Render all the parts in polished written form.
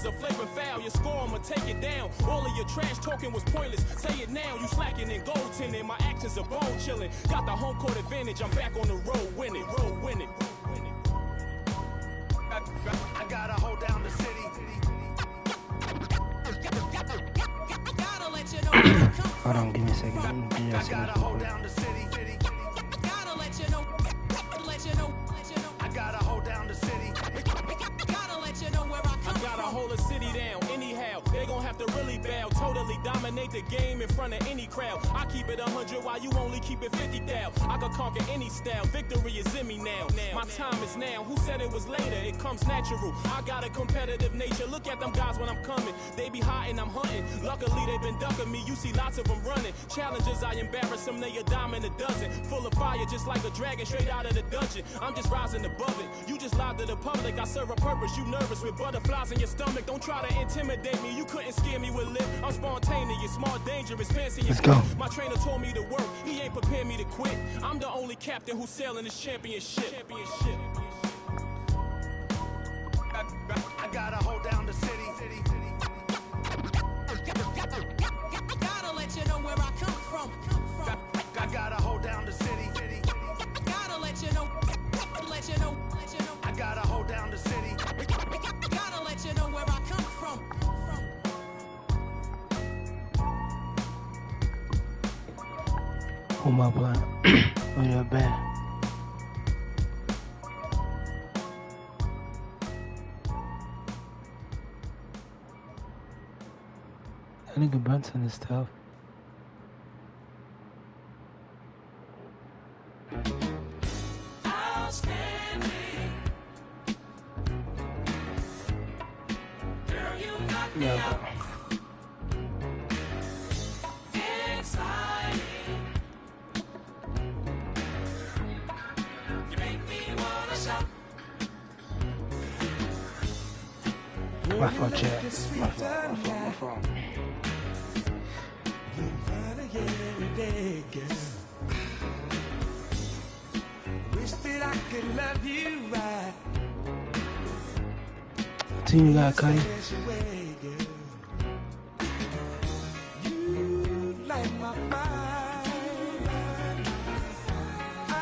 rappers are flagrant foul. Your score, I'ma take it down. All of your trash talking was pointless. Say it now, you slacking in goaltending. My actions are bone chilling. Got the home court advantage. I'm back on the road winning. I gotta hold down the city. Hold on, give me a second. I gotta hold down the city. Gotta let you know. I gotta hold down the city. Gotta let you know where I come from. I gotta hold a city down. Anyhow, they gon' have to really bow. Totally dominate the game in front of any crowd. I keep it 100 while you only keep it 50 thou. I can conquer any style. Victory is in me now. My time is now. Who said it was later? It comes natural. I got a competitive nature. Look at them guys when I'm coming. They be hot and I'm hunting. Luckily they been ducking me. You see lots of them running. Challenges, I embarrass them. They a dime in a dozen. Full of fire just like a dragon straight out of the dungeon. I'm just rising above it. You just lied to the public. I serve a purpose. You nervous with butterflies in your stomach. Don't try to intimidate me. You couldn't scare me with lip. I'm spontaneous, smart, dangerous, fancy. Let's go. My trainer told me to work. He ain't prepared me to quit. I'm the only captain who's sailing this championship. I gotta hold down the city. Gotta let you know where I come from. I gotta hold down the city. Gotta let you know. I gotta hold down the city. Gotta let you know where I come from. Who am I playing? Oh, yeah, bad. That nigga Brunson is tough. Yeah. My fault, chat. My fault. Wish that I could love you right. Team you got, Cuddy. You light my fire. I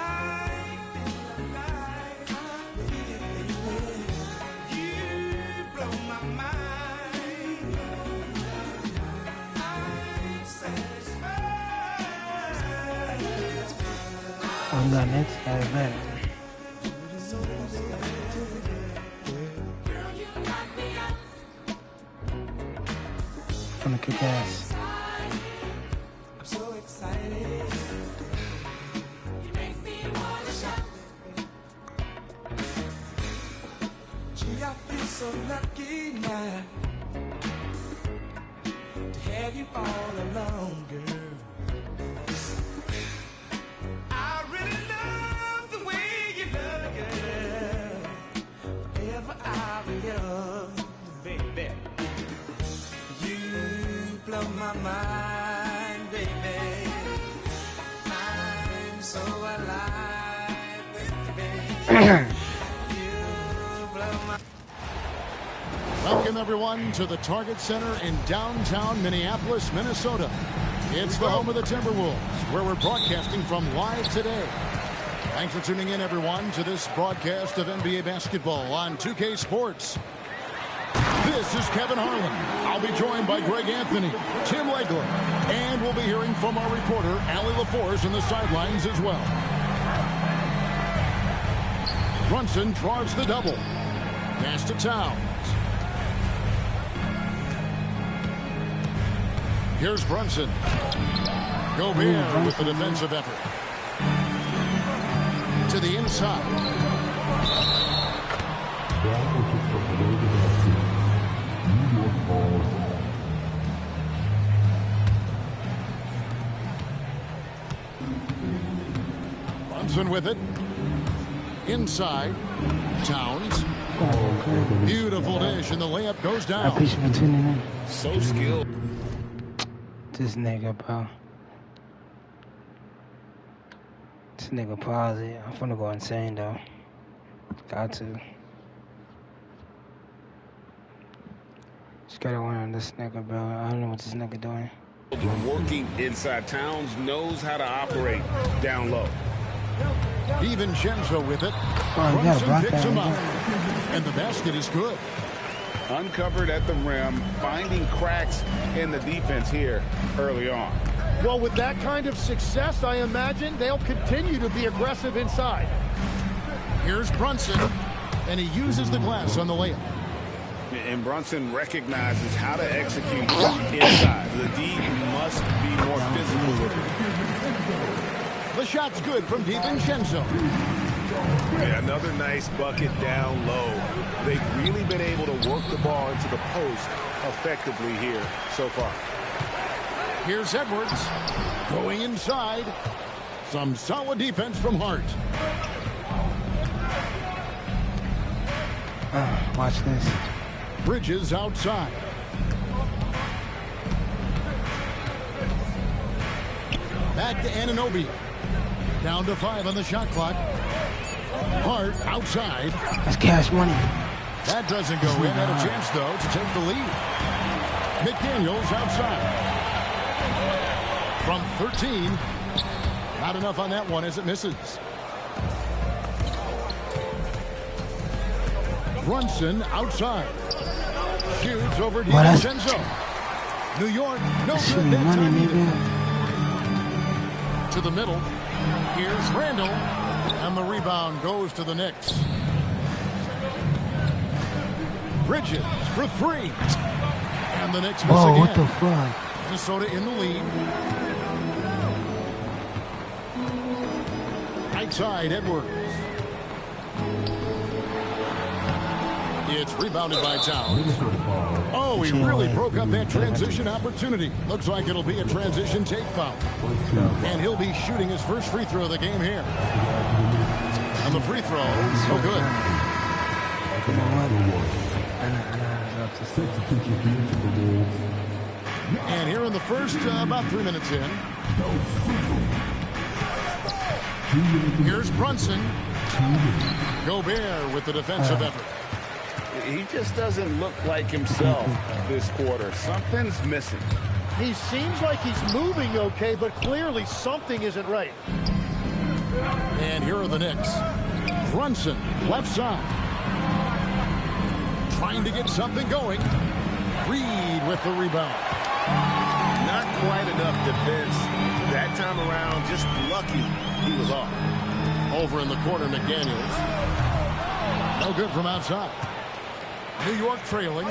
feel alive. You blow my mind. I'm satisfied. I'm got next guy back. I'm gonna kick ass. I'm so excited. You make me wanna shout. Gee, I feel so lucky now to have you all alone, girl. I really love the way you love, girl. Forever I'll be yours, baby. You blow my mind, baby. I'm so alive, baby. You blow my. Welcome, everyone, to the Target Center in downtown Minneapolis, Minnesota. It's the home of the Timberwolves, where we're broadcasting from live today. Thanks for tuning in, everyone, to this broadcast of NBA basketball on 2K Sports. This is Kevin Harlan. I'll be joined by Greg Anthony, Tim Legler, and we'll be hearing from our reporter, Allie LaForce, in the sidelines as well. Brunson draws the double. Pass to Towns. Here's Brunson. Gobert with the defensive effort. To the inside. Brunson with it. Inside. Towns. Beautiful dish, and the layup goes down. I appreciate you tuning in. So skilled. This nigga, bro. This nigga pause it. I'm finna go insane, though. Got to. just gotta win on this nigga, bro. I don't know what this nigga doing. Working inside. Towns knows how to operate down low. DiVincenzo with it. Oh, you gotta block Picks that. him up. And the basket is good. Uncovered at the rim, finding cracks in the defense here early on. Well, with that kind of success, I imagine they'll continue to be aggressive inside. Here's Brunson, and he uses the glass on the layup. And Brunson recognizes how to execute inside. The D must be more physical with it. The shot's good from DiVincenzo. Yeah, another nice bucket down low. They've really been able to work the ball into the post effectively here so far. Here's Edwards going inside. Some solid defense from Hart. Watch this. Bridges outside. Back to Anunoby. Down to 5 on the shot clock. Hart outside. That's cash money. That doesn't go in. Had a chance, though, to take the lead. McDaniels outside. From 13. Not enough on that one as it misses. Brunson outside. Shoots over DiVincenzo. New York, no good that time either. To the middle. Here's Randall. And the rebound goes to the Knicks. Bridges for 3. And the Knicks miss again. What the fuck? Minnesota in the lead. Right side, Edwards. It's rebounded by Towns. Oh, he really broke up that transition opportunity. Looks like it'll be a transition take foul. And he'll be shooting his first free throw of the game here. And the free throw, so good. And here in the first, about 3 minutes in. Here's Brunson. Gobert with the defensive effort. He just doesn't look like himself this quarter. Something's missing. He seems like he's moving okay, but clearly something isn't right. And here are the Knicks. Brunson, left side. Trying to get something going. Reed with the rebound. Not quite enough defense that time around. Just lucky he was off. Over in the corner, McDaniels. No good from outside. New York trailing.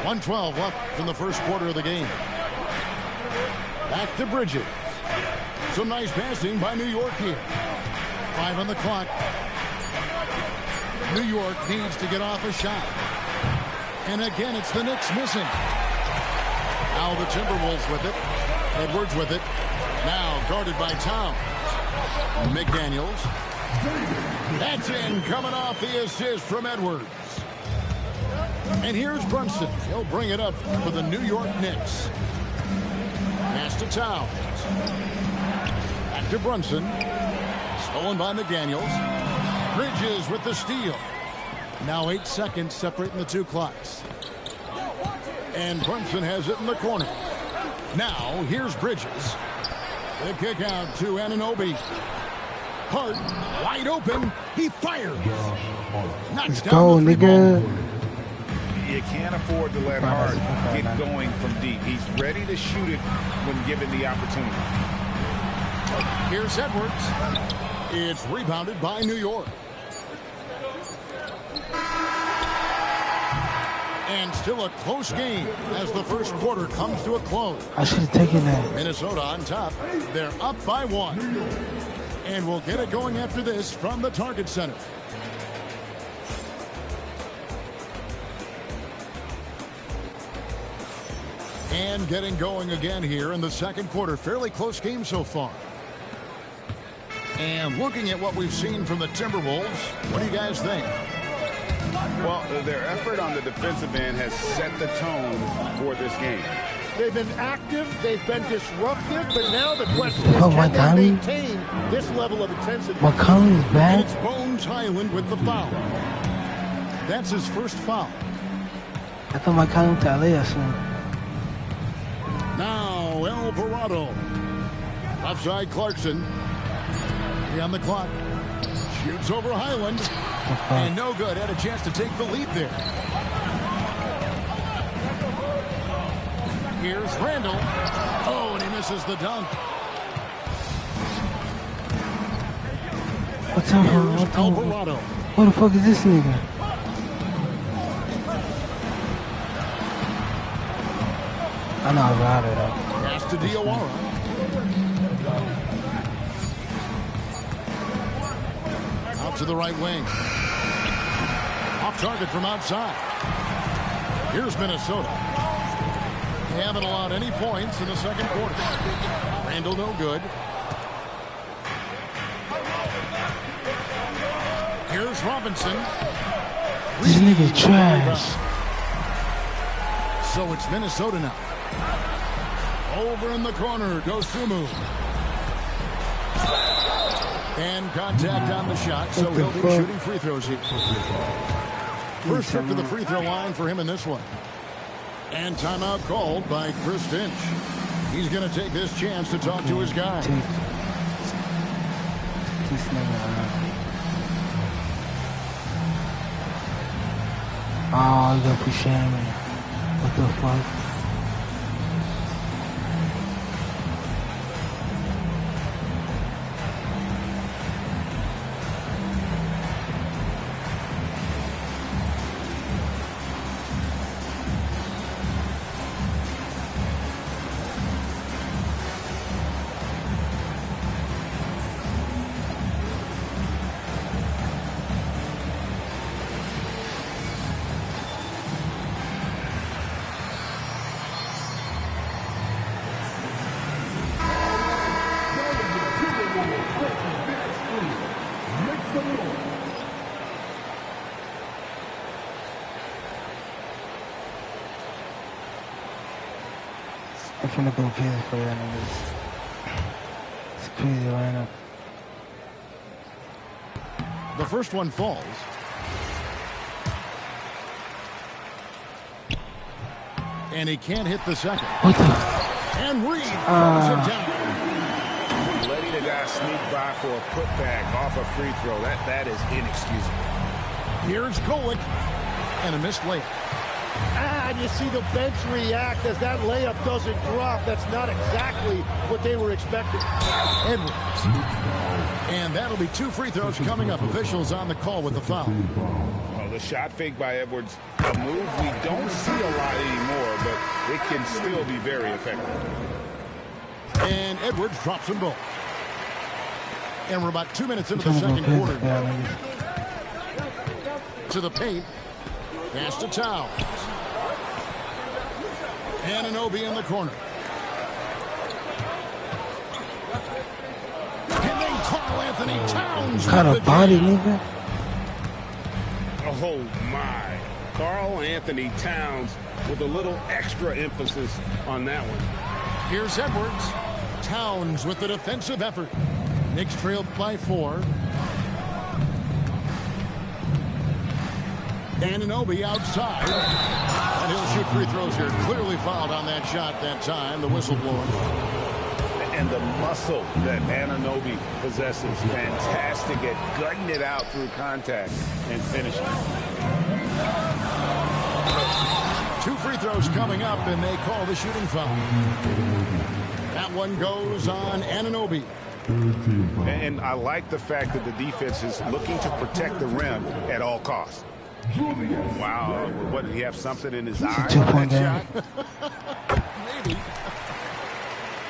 .112 left in the first quarter of the game. Back to Bridges. Some nice passing by New York here. 5 on the clock. New York needs to get off a shot. And again, it's the Knicks missing. Now the Timberwolves with it. Edwards with it. Now guarded by Towns. McDaniels. That's in, coming off the assist from Edwards. And here's Brunson. He'll bring it up for the New York Knicks. Pass to Towns. Back to Brunson. Stolen by McDaniels. Bridges with the steal. Now 8 seconds separating the two clocks. And Brunson has it in the corner. Now here's Bridges. The kick out to Anunoby. Hart, wide open. He fires. Knocks down the nigga. You can't afford to let Hart get going from deep. He's ready to shoot it when given the opportunity. Here's Edwards. It's rebounded by New York. And still a close game as the first quarter comes to a close. I should have taken that. Minnesota on top. They're up by 1. And we'll get it going after this from the Target Center. And getting going again here in the second quarter. Fairly close game so far. And looking at what we've seen from the Timberwolves, what do you guys think? Well, their effort on the defensive end has set the tone for this game. They've been active, they've been disruptive, but now the question is, can they maintain this level of intensity? McCollum's And back. it's Bones Highland with the foul. That's his first foul. I thought my count to LA or something. Now Alvarado. Offside Clarkson. He on the clock. Shoots over Highland. And no good. Had a chance to take the lead there. Here's Randall. Oh, and he misses the dunk. What's up, Here's Alvarado. Who the fuck is this nigga? I know Alvarado though. Pass to Diawara. Out to the right wing. Off target from outside. Here's Minnesota. They haven't allowed any points in the second quarter. Randall no good. Here's Robinson. This nigga's trash. So it's Minnesota now. Over in the corner, Dosunmu. And contact on the shot, so he'll be shooting free throws here. First trip to the free throw line for him in this one. And timeout called by Chris Finch. He's going to take this chance to talk to his guy. Oh, you got to push him. What the fuck? I'm finna go crazy for y'all niggas. It's crazy right now. The first one falls. And he can't hit the second. What the? And Reed throws it down. Letting a guy sneak by for a putback off a free throw, that is inexcusable. Here's Golick. And a missed layup. And you see the bench react as that layup doesn't drop. That's not exactly what they were expecting. Edwards. And that'll be 2 free throws coming up. Officials on the call with the foul. Well, the shot fake by Edwards, a move we don't see a lot anymore, but it can still be very effective. And Edwards drops them both. And we're about 2 minutes into the second quarter. To the paint. Pass to Towns. Anunoby in the corner. And then Karl Anthony Towns. Got a body, nigga. Oh, my. Karl Anthony Towns with a little extra emphasis on that one. Here's Edwards. Towns with the defensive effort. Knicks trailed by 4. Anunoby outside. And he'll shoot free throws here. Clearly fouled on that shot that time. The whistleblower. And the muscle that Anunoby possesses. Fantastic at gutting it out through contact and finishing. 2 free throws coming up, and they call the shooting foul. That one goes on Anunoby. And I like the fact that the defense is looking to protect the rim at all costs. Wow, what, did he have something in his eye on that shot? Maybe.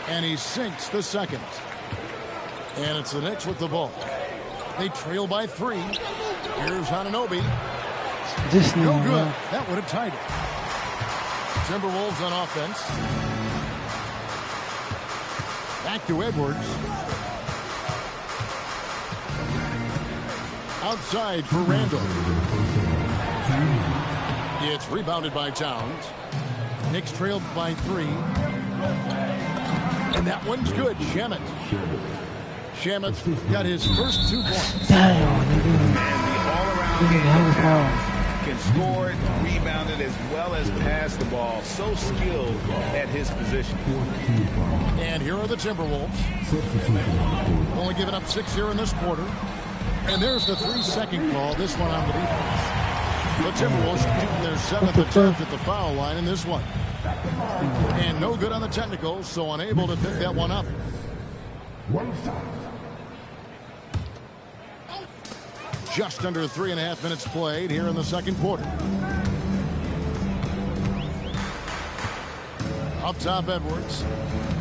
And he sinks the second. And it's the Knicks with the ball. They trail by 3. Here's Anunoby. This No nigga, good. man. That would have tied it. Timberwolves on offense. Back to Edwards. Outside for Randall. It's rebounded by Towns. Knicks trailed by 3. And that one's good. Shamet. Shamet's got his first 2 points. Damn, nigga. And the all-around Nigga, game hella of foul. talent. can score it, rebound it, as well as pass the ball. So skilled at his position. And here are the Timberwolves. Only giving up 6 here in this quarter. And there's the 3-second call, this one on the defense. The Timberwolves shooting their 7th attempt at the foul line in this one. And no good on the technicals, so unable to pick that one up. Just under 3.5 minutes played here in the second quarter. Up top, Edwards.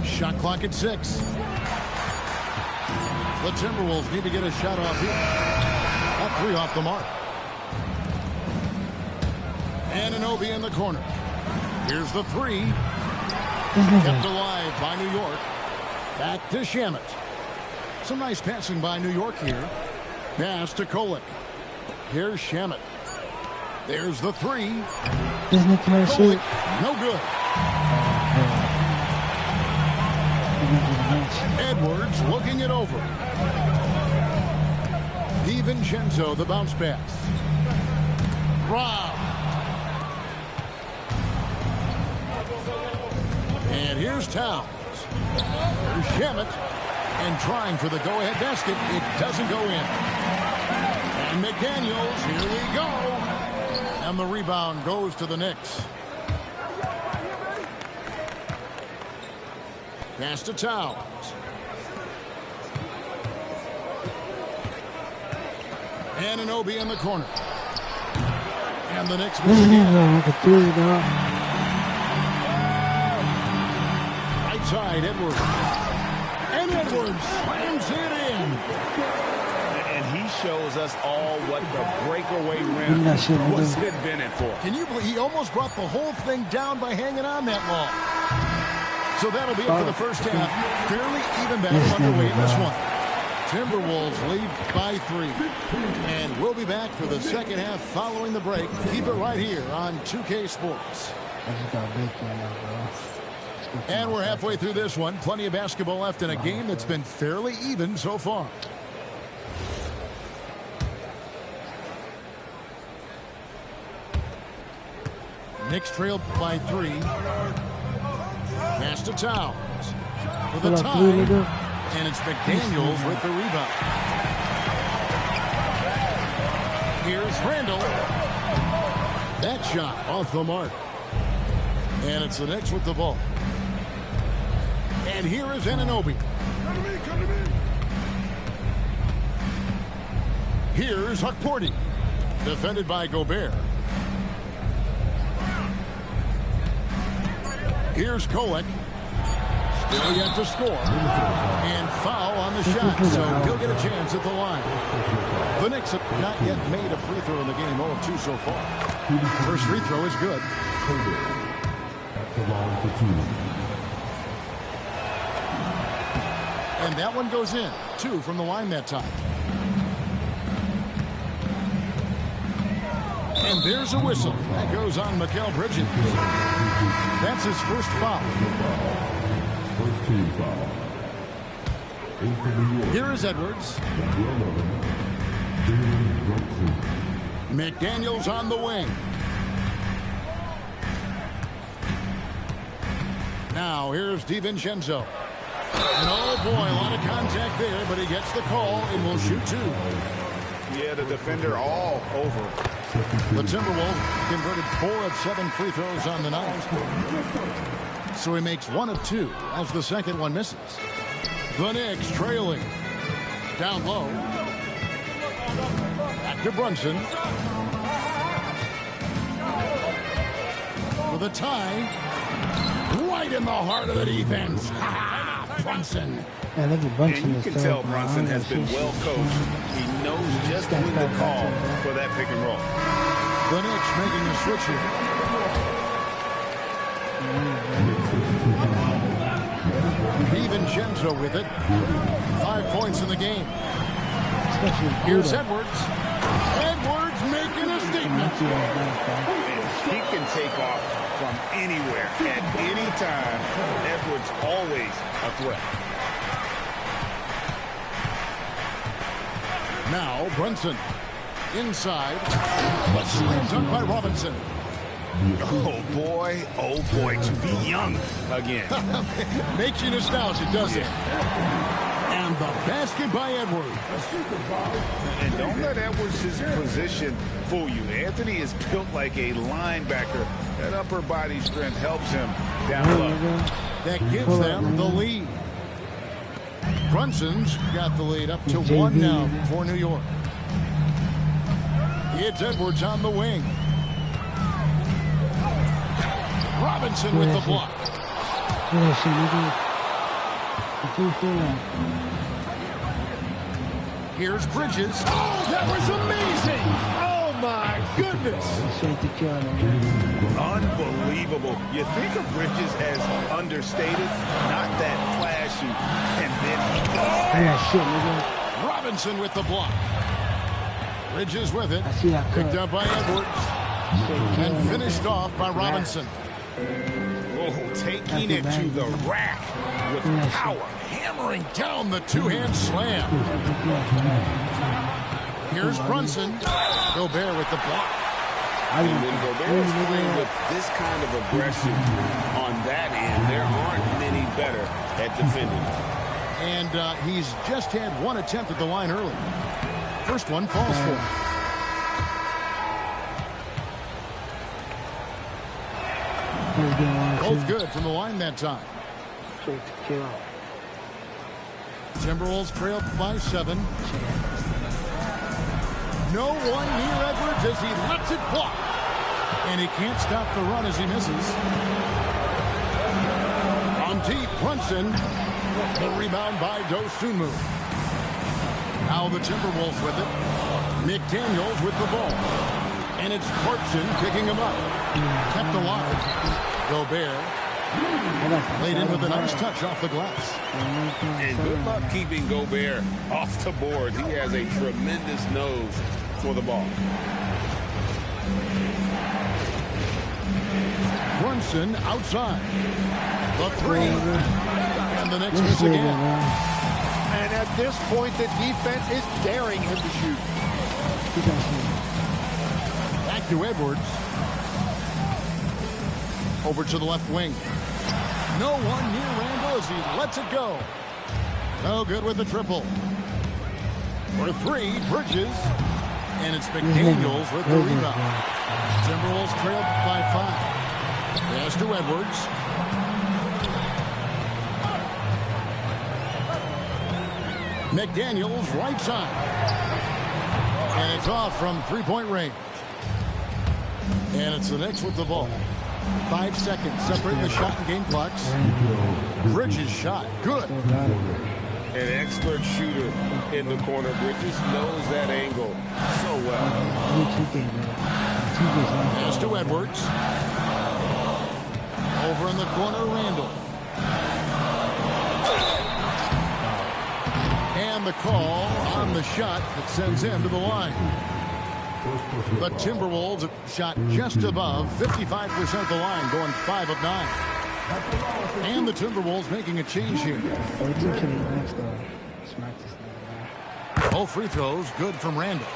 Shot clock at 6. The Timberwolves need to get a shot off here. That 3 off the mark. Anunoby in the corner. Here's the 3. Kept alive by New York. Back to Shamet. Some nice passing by New York here. Pass to Kolek. Here's Shamet. There's the 3. Kolek, no good. Edwards looking it over. DiVincenzo, the bounce pass. Rob. And here's Towns. Here's Shamet. And trying for the go-ahead basket. It doesn't go in. And McDaniels, here we go. And the rebound goes to the Knicks. Pass to Towns. Anunoby in the corner. And the Knicks miss again. Right side, Edwards. And Edwards slams it in. And he shows us all what the breakaway rim was invented for. Can you believe he almost brought the whole thing down by hanging on that long? So that'll be it for the first half. Fairly even battle underway in this one. Timberwolves lead by 3. And we'll be back for the second half following the break. Keep it right here on 2K Sports. And we're halfway through this one. Plenty of basketball left in a game that's been fairly even so far. Knicks trailed by 3. Pass to Towns for the tie. And it's McDaniels with the rebound. Here's Randall. That shot off the mark. And it's the Knicks with the ball. And here is Anunoby. Here's Hukporti. Defended by Gobert. Here's Kolek. Still yet to score. And foul on the shot, so he'll get a chance at the line. The Knicks have not yet made a free throw in the game, 0 of 2 so far. First free throw is good. And that one goes in. 2 from the line that time. And there's a whistle. That goes on Mikal Bridges. That's his first foul. Here is Edwards. McDaniels on the wing. Now here's DiVincenzo. And oh boy, a lot of contact there, but he gets the call and will shoot 2. Yeah, the defender all over. The Timberwolves converted 4 of 7 free throws on the night. So he makes 1 of 2 as the second one misses. The Knicks trailing. Down low. Back to Brunson. For the tie. Right in the heart of the defense. Brunson. Yeah, look at Brunson. And you can tell Brunson has been well coached. He knows just when to call for that pick and roll. The Knicks making a switch here. DiVincenzo with it. 5 points in the game. Here's Edwards. Edwards making a statement. He can take off from anywhere at any time. Edwards always a threat. Now Brunson. Inside. But slam dunk by Robinson. Oh, boy, to be young again. Makes you nostalgic, doesn't it? And the basket by Edwards. And don't let Edwards' position fool you. Anthony is built like a linebacker. That upper body strength helps him down low. That gives them the lead. Brunson's got the lead up to 1 now for New York. It's Edwards on the wing. Robinson with the block. Here's Bridges. Oh, that was amazing! Oh, my goodness! Unbelievable. You think of Bridges as understated, not that flashy, and then he goes. Robinson with the block. Bridges with it. Picked up by Edwards. And finished off by Robinson. Oh, taking it to the rack with power. Hammering down the two-hand slam. Here's Brunson. Gobert with the block. And when Gobert is playing with this kind of aggression on that end, there aren't many better at defending. And he's just had one attempt at the line early. First one falls for him. Both good from the line that time. Timberwolves trail by 7. No one near Edwards as he lets it fly. And he can't stop the run as he misses. On deep, Brunson. The rebound by Dosunmu. Now the Timberwolves with it. McDaniels with the ball. And it's Clarkson picking him up. Kept alive. Gobert laid in with a nice touch off the glass. And good luck keeping Gobert off the board. He has a tremendous nose for the ball. Brunson outside. The 3. And the next miss again. And at this point, the defense is daring him to shoot. Back to Edwards. Over to the left wing. No one near Randall as he lets it go. No good with the triple. For 3, Bridges. And it's McDaniels with the rebound. Timberwolves trailed by 5. Pass to Edwards. McDaniels right side. And it's off from three-point range. And it's the Knicks with the ball. 5 seconds separate the shot and game clocks. Bridges shot. Good. An expert shooter in the corner. Bridges knows that angle so well. Pass to Edwards. Over in the corner, Randall. And the call on the shot that sends him to the line. The Timberwolves shot just above 55% of the line, going 5 of 9. And the Timberwolves making a change here. Both free throws good from Randall.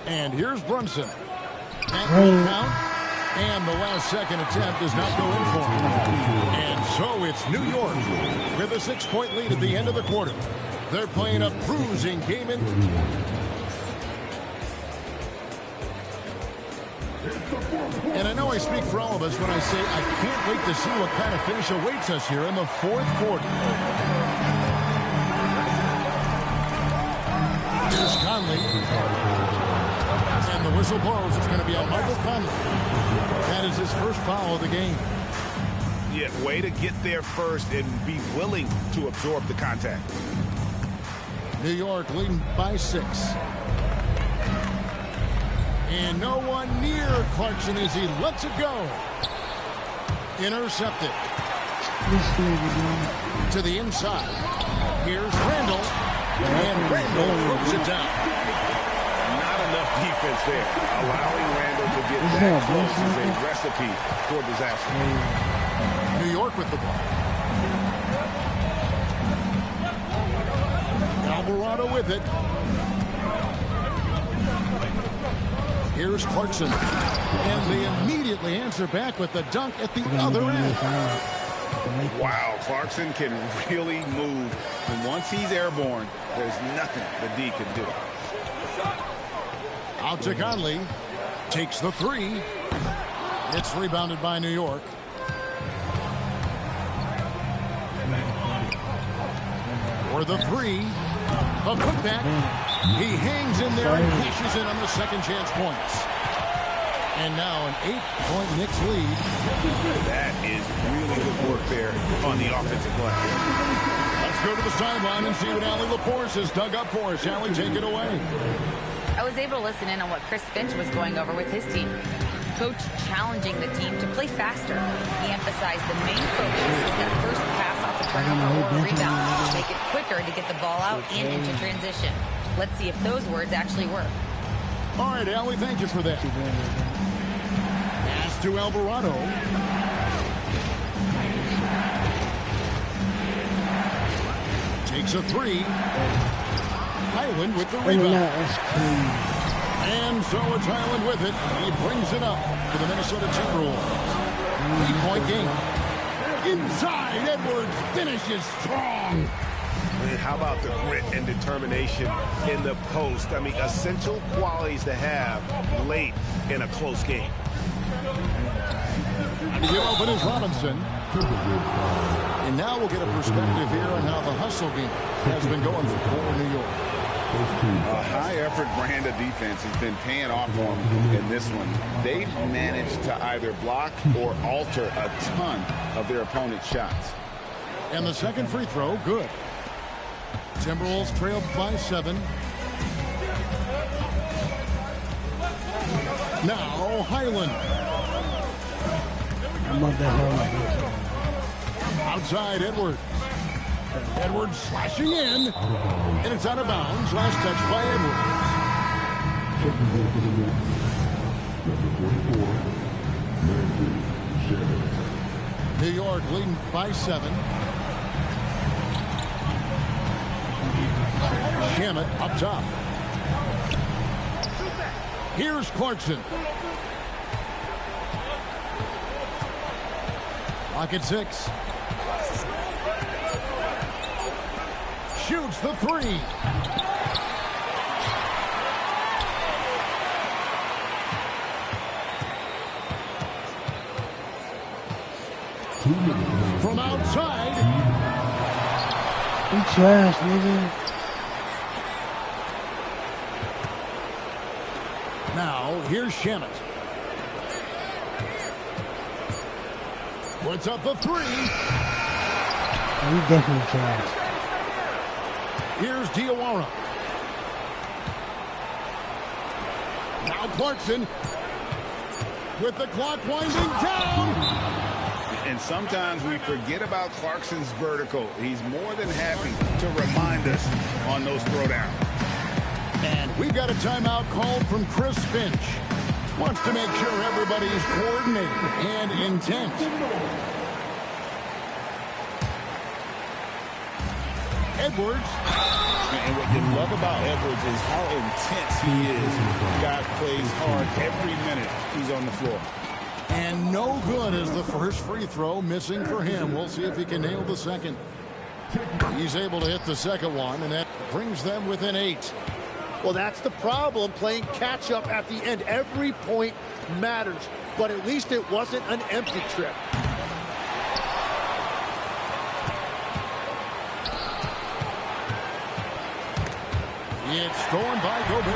And here's Brunson. That will count. And the last second attempt does not go in for him. And so it's New York with a 6-point lead at the end of the quarter. They're playing a bruising game. And I know I speak for all of us when I say I can't wait to see what kind of finish awaits us here in the fourth quarter. Here's Conley. And the whistle blows. It's going to be on Michael Conley. That is his first foul of the game. Yeah, way to get there first and be willing to absorb the contact. New York leading by 6. And no one near Clarkson as he lets it go. Intercepted. To the inside. Here's Randall. And Randall throws it down. Not enough defense there. Allowing Randall to get that close is a recipe for disaster. New York with the ball. Alvarado with it. Here's Clarkson. And they immediately answer back with the dunk at the other end. Wow, Clarkson can really move. And once he's airborne, there's nothing the D can do. Out to Conley. Takes the three. It's rebounded by New York. For the three. A putback. He hangs in there and cashes in on the second chance points. And now an 8-point Knicks lead. That is really good work there on the offensive glass. Let's go to the sideline and see what Allie LaForce has dug up for us. Allie, take it away. I was able to listen in on what Chris Finch was going over with his team. Coach challenging the team to play faster. He emphasized the main focus is that first pass off a turnover or a rebound. Make it quicker to get the ball out and into transition. Let's see if those words actually work. All right, Allie, thank you for that. Pass to Alvarado. Takes a three. Highland with the rebound. And so it's Highland with it. He brings it up to the Minnesota Timberwolves. 3-point game. Inside, Edwards finishes strong. How about the grit and determination in the post? I mean, essential qualities to have late in a close game. And to get open is Robinson. And now we'll get a perspective here on how the hustle game has been going for New York. A high-effort brand of defense has been paying off for them in this one. They've managed to either block or alter a ton of their opponent's shots. And the second free throw, good. Timberwolves trailed by 7. Now Highland. Outside Edwards. Edwards slashing in. And it's out of bounds. Last touch by Edwards. New York leading by 7. Shamet up top. Here's Clarkson. Clock at 6. Shoots the three. From outside. You trash, nigga. Now, here's Shamet. Puts up the three. You definitely trash. Here's Diawara. Now Clarkson with the clock winding down. And sometimes we forget about Clarkson's vertical. He's more than happy to remind us on those throwdowns. And we've got a timeout called from Chris Finch. Wants to make sure everybody's coordinated and intent. Edwards. And what you love about Edwards is how intense he is. God plays hard every minute he's on the floor. And no good as the first free throw missing for him. We'll see if he can nail the second. He's able to hit the second one, and that brings them within 8. Well, that's the problem, playing catch-up at the end. Every point matters, but at least it wasn't an empty trip. It's stolen by Gobert.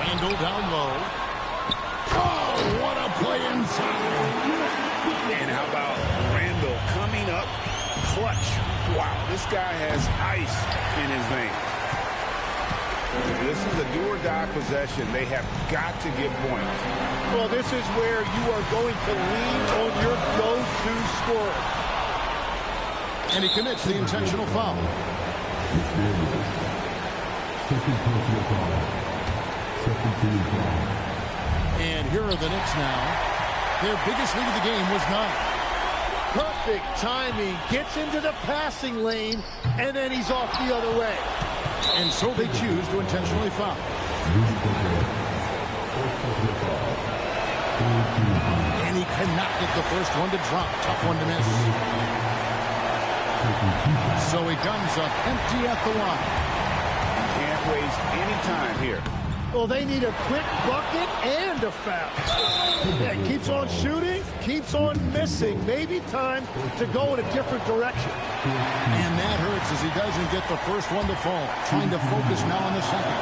Randall down low. Oh, what a play inside. And how about Randall coming up clutch? Wow, this guy has ice in his veins. This is a do-or-die possession. They have got to get points. Well, this is where you are going to lean on your go-to scorer. And he commits the intentional foul. And here are the Knicks now. Their biggest lead of the game was 9. Perfect timing. Gets into the passing lane, and then he's off the other way. And so they choose to intentionally foul. And he cannot get the first one to drop. Tough one to miss. So he comes up empty at the line. Can't waste any time here. Well, they need a quick bucket and a foul. Yeah, keeps on shooting, keeps on missing. Maybe time to go in a different direction. And that hurts as he doesn't get the first one to fall. Trying to focus now on the second.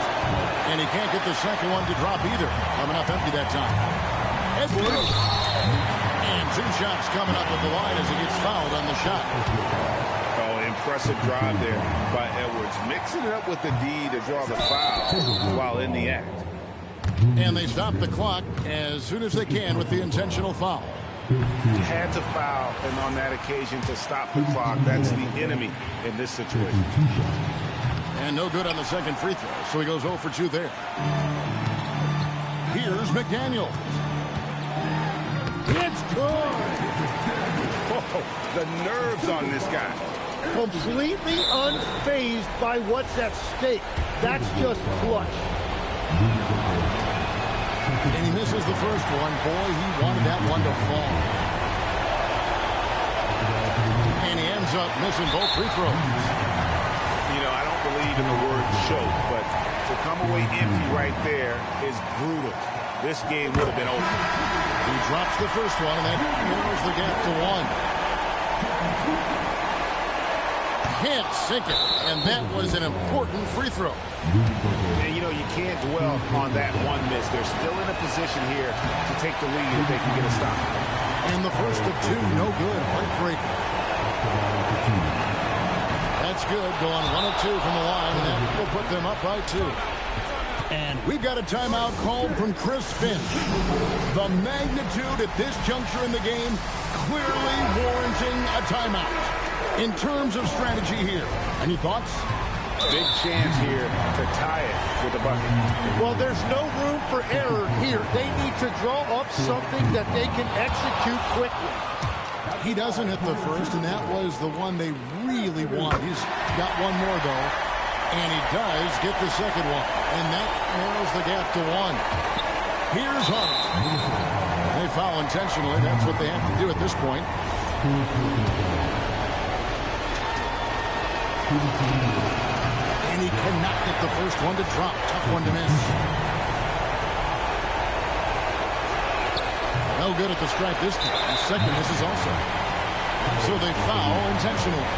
And he can't get the second one to drop either. Coming up empty that time. Edwards. And 2 shots coming up at the line as he gets fouled on the shot. Oh, impressive drive there by Edwards. Mixing it up with the D to draw the foul while in the act. And they stop the clock as soon as they can with the intentional foul. Had to foul, and on that occasion to stop the clock. That's the enemy in this situation. And no good on the second free throw, so he goes 0 for 2 there. Here's McDaniel. It's good! Whoa, the nerves on this guy. Completely unfazed by what's at stake. That's just clutch. And he misses the first one. Boy, he wanted that one to fall. And he ends up missing both free throws. You know, I don't believe in the word choke, but to come away empty right there is brutal. This game would have been over. He drops the first one, and that narrows the gap to 1. Can't sink it, and that was an important free throw. And, you know, you can't dwell on that one miss. They're still in a position here to take the lead if they can get a stop. And the first of 2, no good. Heartbreaker. That's good. Going 1 of 2 from the line, and that will put them up by 2. And we've got a timeout called from Chris Finch. The magnitude at this juncture in the game clearly warranting a timeout. In terms of strategy here, any thoughts? Big chance here to tie it with a bucket. Well, there's no room for error here. They need to draw up something that they can execute quickly. He doesn't hit the first, and that was the one they really want. He's got one more, though, and he does get the second one, and that narrows the gap to 1. Here's Hunt. They foul intentionally. That's what they have to do at this point. And he cannot get the first one to drop. Tough one to miss. No good at the stripe this time. The second misses also. So they foul intentionally.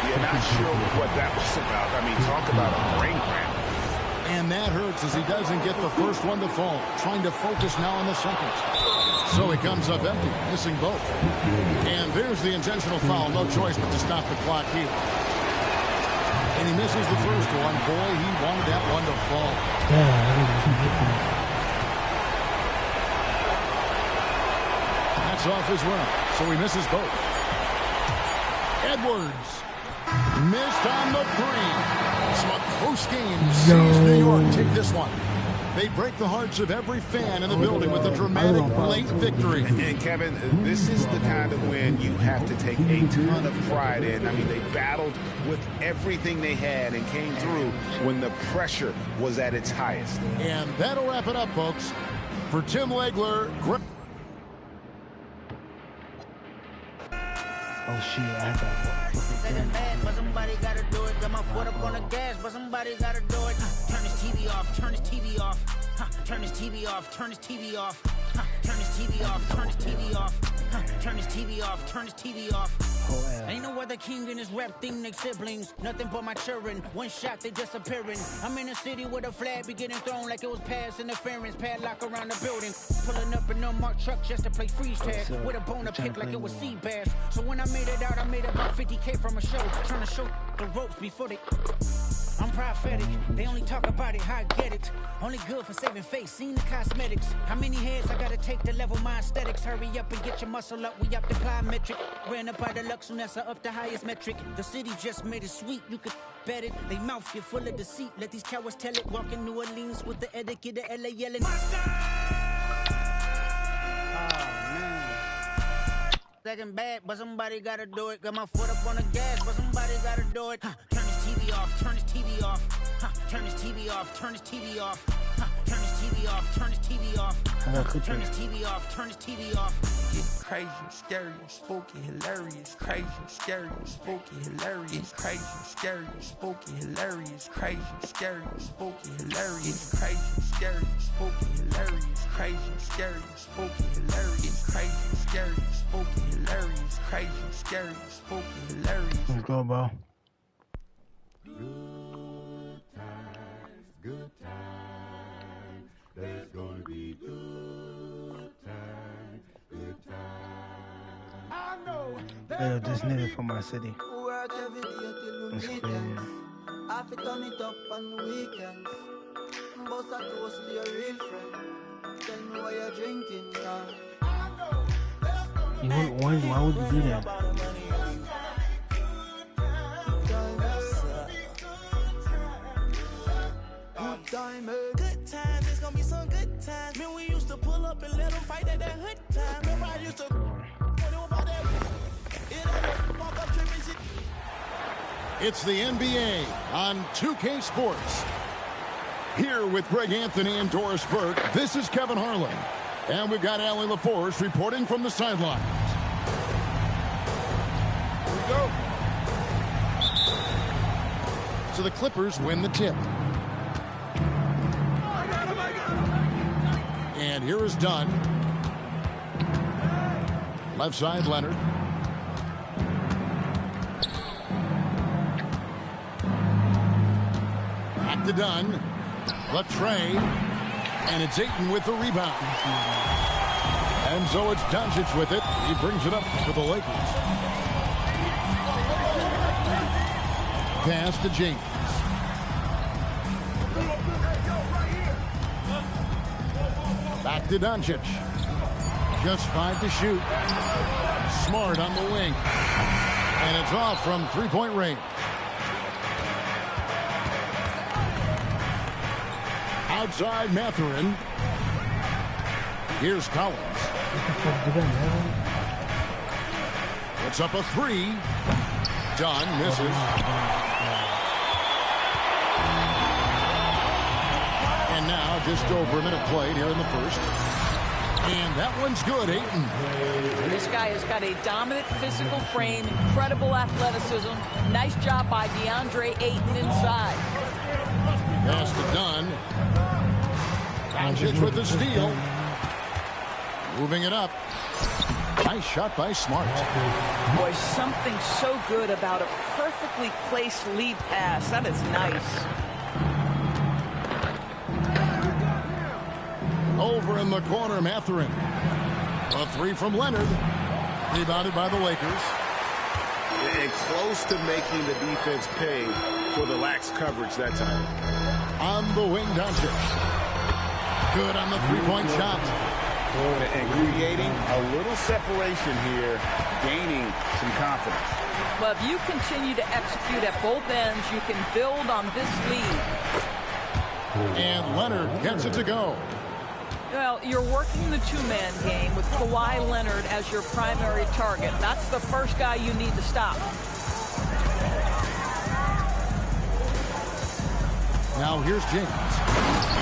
Yeah, not sure what that was about. I mean, talk about a brain cramp. And that hurts as he doesn't get the first one to fall. Trying to focus now on the second. So he comes up empty, missing both. And there's the intentional foul. No choice but to stop the clock here. And he misses the first one. Boy, he wanted that one to fall. That's off as well. So he misses both. Edwards missed on the 3. So a close game sees New York take this one. They break the hearts of every fan in the building with a dramatic late victory. And Kevin, this is the kind of win you have to take a ton of pride in. I mean, they battled with everything they had and came through when the pressure was at its highest. And that'll wrap it up, folks. For Tim Legler, Oh shit, I thought. But somebody gotta do it. Got my foot up on the gas, but somebody gotta do it. Turn his TV off, turn his TV off. Turn his TV off, turn his TV off. Turn his TV off, turn his TV off. Turn his TV off, turn his TV off. Ain't no other king in this rap thing, like siblings. Nothing but my children. One shot, they disappearing. I'm in a city with a flag be getting thrown like it was pass interference. Padlock around the building. Pulling up in a marked truck just to play freeze tag. With a bone to pick like it was sea bass. So when I made it out, I made about 50K from a show. Trying to show the ropes before they... I'm prophetic. They only talk about it, how I get it. Only good for saving face, seen the cosmetics. How many heads I gotta take to level my aesthetics? Hurry up and get your muscle up, we up the plyometric. Ran up out the Lux, and that's up the highest metric. The city just made it sweet, you could bet it. They mouth get full of deceit, let these cowards tell it. Walk in New Orleans with the etiquette of LA yelling. Second bad, but somebody gotta do it. Got my foot up on the gas, but somebody gotta do it. Turn this TV off, turn this TV off. Turn this TV off, turn this TV off. Turn this TV off, turn this TV off. Turn this TV off, turn this TV off. It's crazy, scary, spooky, hilarious. Crazy, scary, spooky, hilarious. Crazy, scary, spooky, hilarious. Crazy, scary, spooky, hilarious. Crazy, scary, spooky, hilarious. Crazy, scary, spooky, hilarious. Crazy, scary, spooky, hilarious. Crazy, scary, spooky, hilarious. Let's go, bro. Good times, there's gonna be good times, good times. I know Yeah, this nigga from my city. Work every day till we That's meet crazy. ends. I fit turn it up on the weekends. Boss a toast to your real friend. Tell me why you're drinking, yeah. Why would you do that? Good times, it's gonna be some good times. Man, we used to pull up and let them fight at that hood time. Remember I used to about that. Walk up tripping shit. It's the NBA on 2K Sports. Here with Greg Anthony and Doris Burke, this is Kevin Harlan. And we've got Allie LaForce reporting from the sidelines. Here we go. So the Clippers win the tip. And here is Dunn. Left side, Leonard. Back to Dunn. Left Trey. And it's Ayton with the rebound. And so it's Doncic with it. He brings it up to the Lakers. Pass to James. Back to Doncic. Just 5 to shoot. Smart on the wing. And it's off from three-point range. Outside Mathurin. Here's Collins. Puts up a three. Dunn misses. And now just over a minute played here in the first. And that one's good, Ayton. This guy has got a dominant physical frame, incredible athleticism. Nice job by DeAndre Ayton inside. Pass to Dunn. Doncic with the steal. Moving it up. Nice shot by Smart. Boy, something so good about a perfectly placed lead pass. That is nice. Over in the corner, Mathurin. A three from Leonard. Rebounded by the Lakers. And close to making the defense pay for the lax coverage that time. On the wing, Doncic. Good on the three-point shot. And creating a little separation here, gaining some confidence. Well, if you continue to execute at both ends, you can build on this lead. And Leonard gets it to go. Well, you're working the two-man game with Kawhi Leonard as your primary target. That's the first guy you need to stop. Now here's James.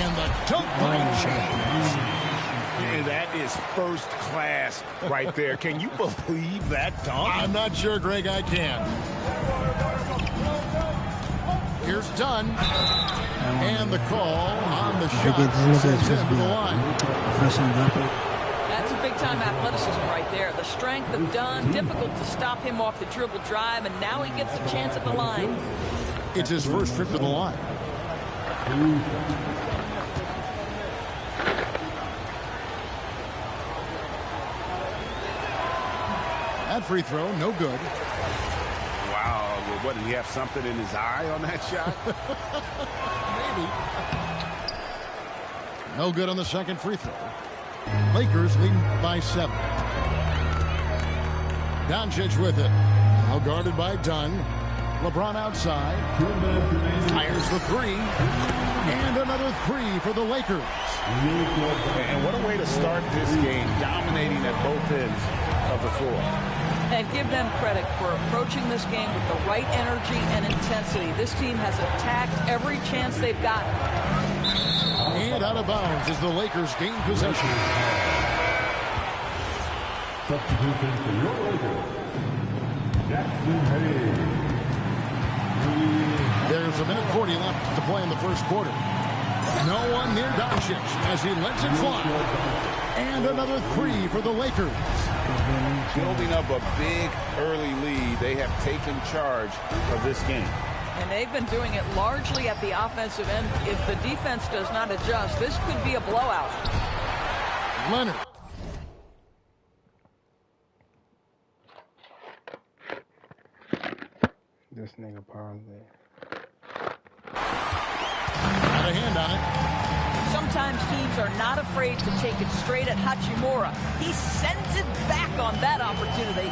And the dunk by James. And that is first class right there. Can you believe that dunk? I'm not sure, Greg, I can. Here's Dunn. And the call on the shot sends him to the line. That's big-time athleticism right there. The strength of Dunn, difficult to stop him off the dribble drive, and now he gets a chance at the line. It's his first trip to the line. That free throw, no good. Wow, what, did he have something in his eye on that shot? Maybe. No good on the second free throw. Lakers lead by 7. Doncic with it. Now guarded by Dunn. LeBron outside. Fires the three. And another three for the Lakers. And what a way to start this game, dominating at both ends. of the floor. And give them credit for approaching this game with the right energy and intensity. This team has attacked every chance they've got. And out of bounds as the Lakers gain possession. Substitution for your Lakers, Jackson Hayes. There's a minute 40 left to play in the first quarter. No one near Doncic as he lets it fly. And another three for the Lakers. Building up a big early lead, they have taken charge of this game. And they've been doing it largely at the offensive end. If the defense does not adjust, this could be a blowout. Leonard. This nigga parlay. Got a hand on it. Sometimes teams are not afraid to take it straight at Hachimura. He sends it back on that opportunity.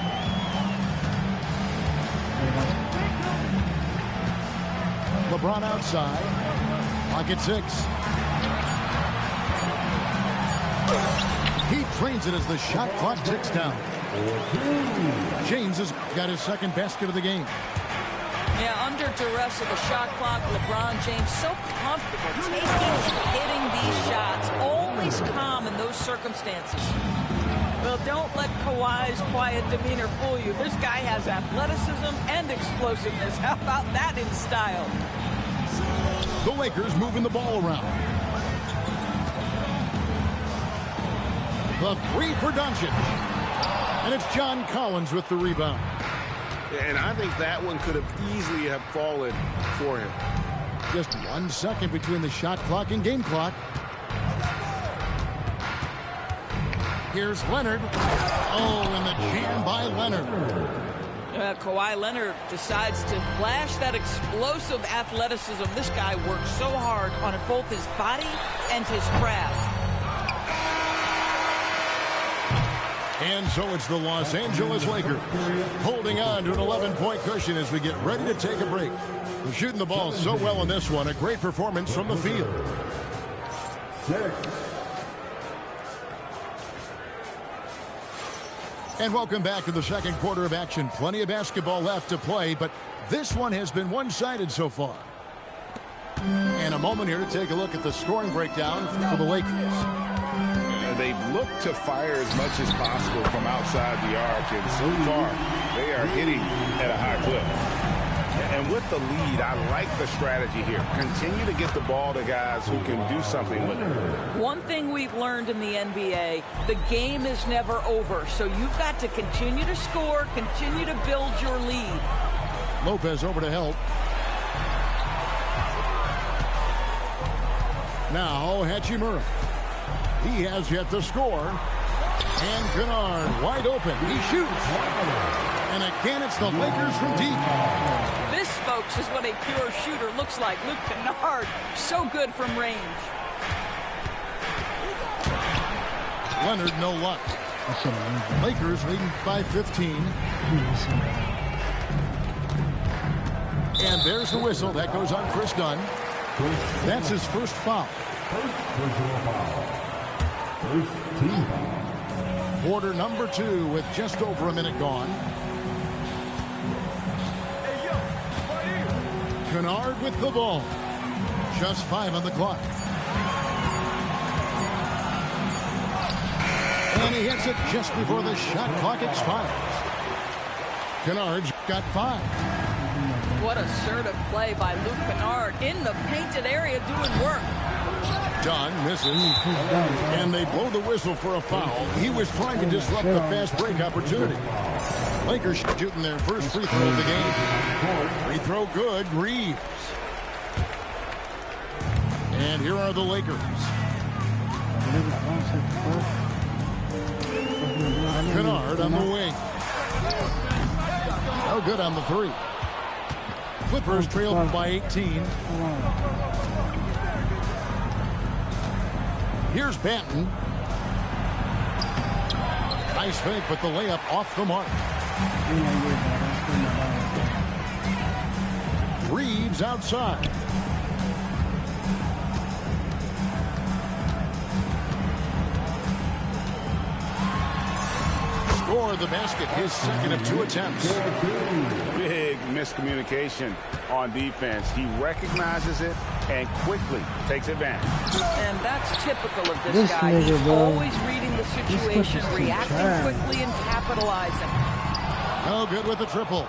LeBron outside. Pocket 6. He trains it as the shot clock ticks down. James has got his second basket of the game. Yeah, under duress of the shot clock, LeBron James so comfortable taking and hitting these shots. Always calm in those circumstances. Well, don't let Kawhi's quiet demeanor fool you. This guy has athleticism and explosiveness. How about that in style? The Lakers moving the ball around. The three for Doncic. And it's John Collins with the rebound. And I think that one could have easily have fallen for him. Just 1 second between the shot clock and game clock. Here's Leonard. Oh, and the jam by Leonard. Kawhi Leonard decides to flash that explosive athleticism. This guy works so hard on both his body and his craft. And so it's the Los Angeles Lakers holding on to an 11-point cushion as we get ready to take a break. They're shooting the ball so well in this one. A great performance from the field. And welcome back to the second quarter of action. Plenty of basketball left to play, but this one has been one-sided so far. And a moment here to take a look at the scoring breakdown for the Lakers. They've looked to fire as much as possible from outside the arc, and so far they are hitting at a high clip. And with the lead, I like the strategy here. Continue to get the ball to guys who can do something with it. One thing we've learned in the NBA, the game is never over. So you've got to continue to score, continue to build your lead. Lopez over to help. Now Hachimura. He has yet to score. And Kennard wide open. He shoots. And again, it's the Lakers from deep. This, folks, is what a pure shooter looks like. Luke Kennard, so good from range. Leonard, no luck. Lakers leading by 15. And there's the whistle. That goes on Chris Dunn. That's his first foul. First team foul. Quarter number 2 with just over a minute gone. Kennard with the ball. Just 5 on the clock. And he hits it just before the shot clock expires. Kennard's got 5. What assertive play by Luke Kennard in the painted area doing work. John misses, and they blow the whistle for a foul. He was trying to disrupt the fast break opportunity. Lakers shooting their first free throw of the game. Free throw good, Reeves. And here are the Lakers. Kennard on the wing. No good on the 3. Clippers trailed by 18. Here's Banton. Nice fake, but the layup off the mark. Reeves outside. score the basket, his second of 2 attempts. Big miscommunication on defense. He recognizes it and quickly takes advantage. And that's typical of this guy. He's always reading the situation, reacting quickly and capitalizing. Oh, good with the triple.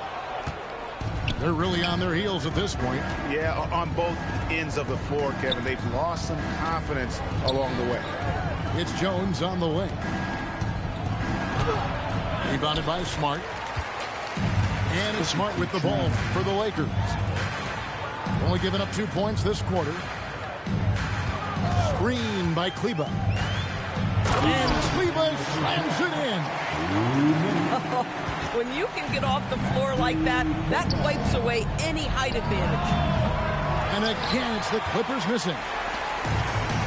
They're really on their heels at this point. Yeah, on both ends of the floor, Kevin. They've lost some confidence along the way. It's Jones on the wing. Rebounded by Smart. And it's Smart with the ball for the Lakers. Only giving up 2 points this quarter. Screen by Kleba. And Kleba slams it in. When you can get off the floor like that, that wipes away any height advantage. And again, it's the Clippers missing.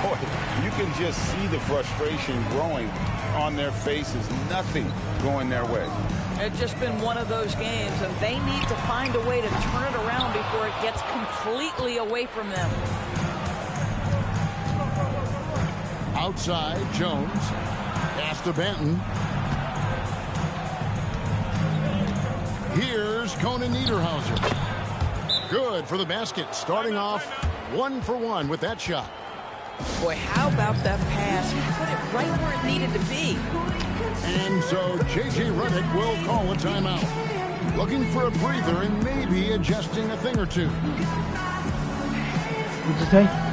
Boy, you can just see the frustration growing on their faces. Nothing going their way. It's just been one of those games, and they need to find a way to turn it around before it gets completely away from them. Outside, Jones. Pass to Benton. Here's Conan Niederhauser. Good for the basket. Starting off 1 for 1 with that shot. Boy, how about that pass? He put it right where it needed to be. And so J.J. Redick will call a timeout. Looking for a breather and maybe adjusting a thing or two. What'd you say?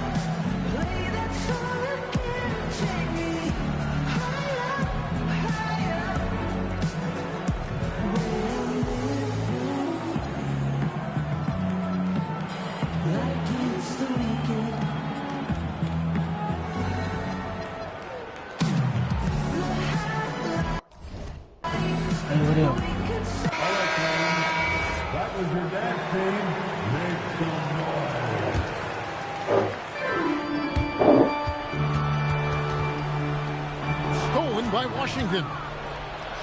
Washington.